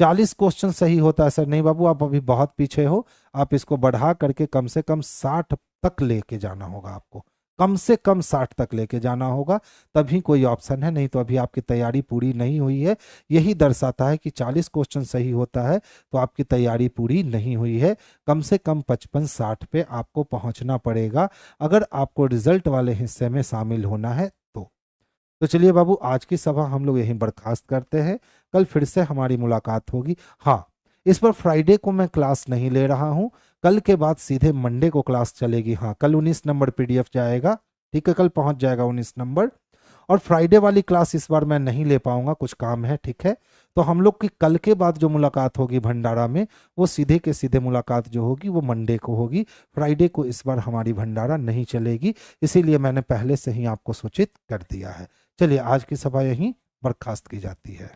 40 क्वेश्चन सही होता है सर, नहीं बाबू आप अभी बहुत पीछे हो, आप इसको बढ़ा करके कम से कम 60 तक लेके जाना होगा आपको, कम से कम 60 तक लेके जाना होगा, तभी कोई ऑप्शन है, नहीं तो अभी आपकी तैयारी पूरी नहीं हुई है। यही दर्शाता है कि 40 क्वेश्चन सही होता है तो आपकी तैयारी पूरी नहीं हुई है। कम से कम 55-60 पे आपको पहुंचना पड़ेगा अगर आपको रिजल्ट वाले हिस्से में शामिल होना है तो चलिए बाबू, आज की सभा हम लोग यहीं बर्खास्त करते हैं। कल फिर से हमारी मुलाकात होगी। हाँ, इस पर फ्राइडे को मैं क्लास नहीं ले रहा हूँ, कल के बाद सीधे मंडे को क्लास चलेगी। हाँ, कल 19 नंबर पीडीएफ जाएगा, ठीक है, कल पहुंच जाएगा 19 नंबर। और फ्राइडे वाली क्लास इस बार मैं नहीं ले पाऊंगा, कुछ काम है, ठीक है। तो हम लोग की कल के बाद जो मुलाकात होगी भंडारा में, वो सीधे के सीधे मुलाकात जो होगी वो मंडे को होगी। फ्राइडे को इस बार हमारी भंडारा नहीं चलेगी, इसीलिए मैंने पहले से ही आपको सूचित कर दिया है। चलिए, आज की सभा यहीं बर्खास्त की जाती है।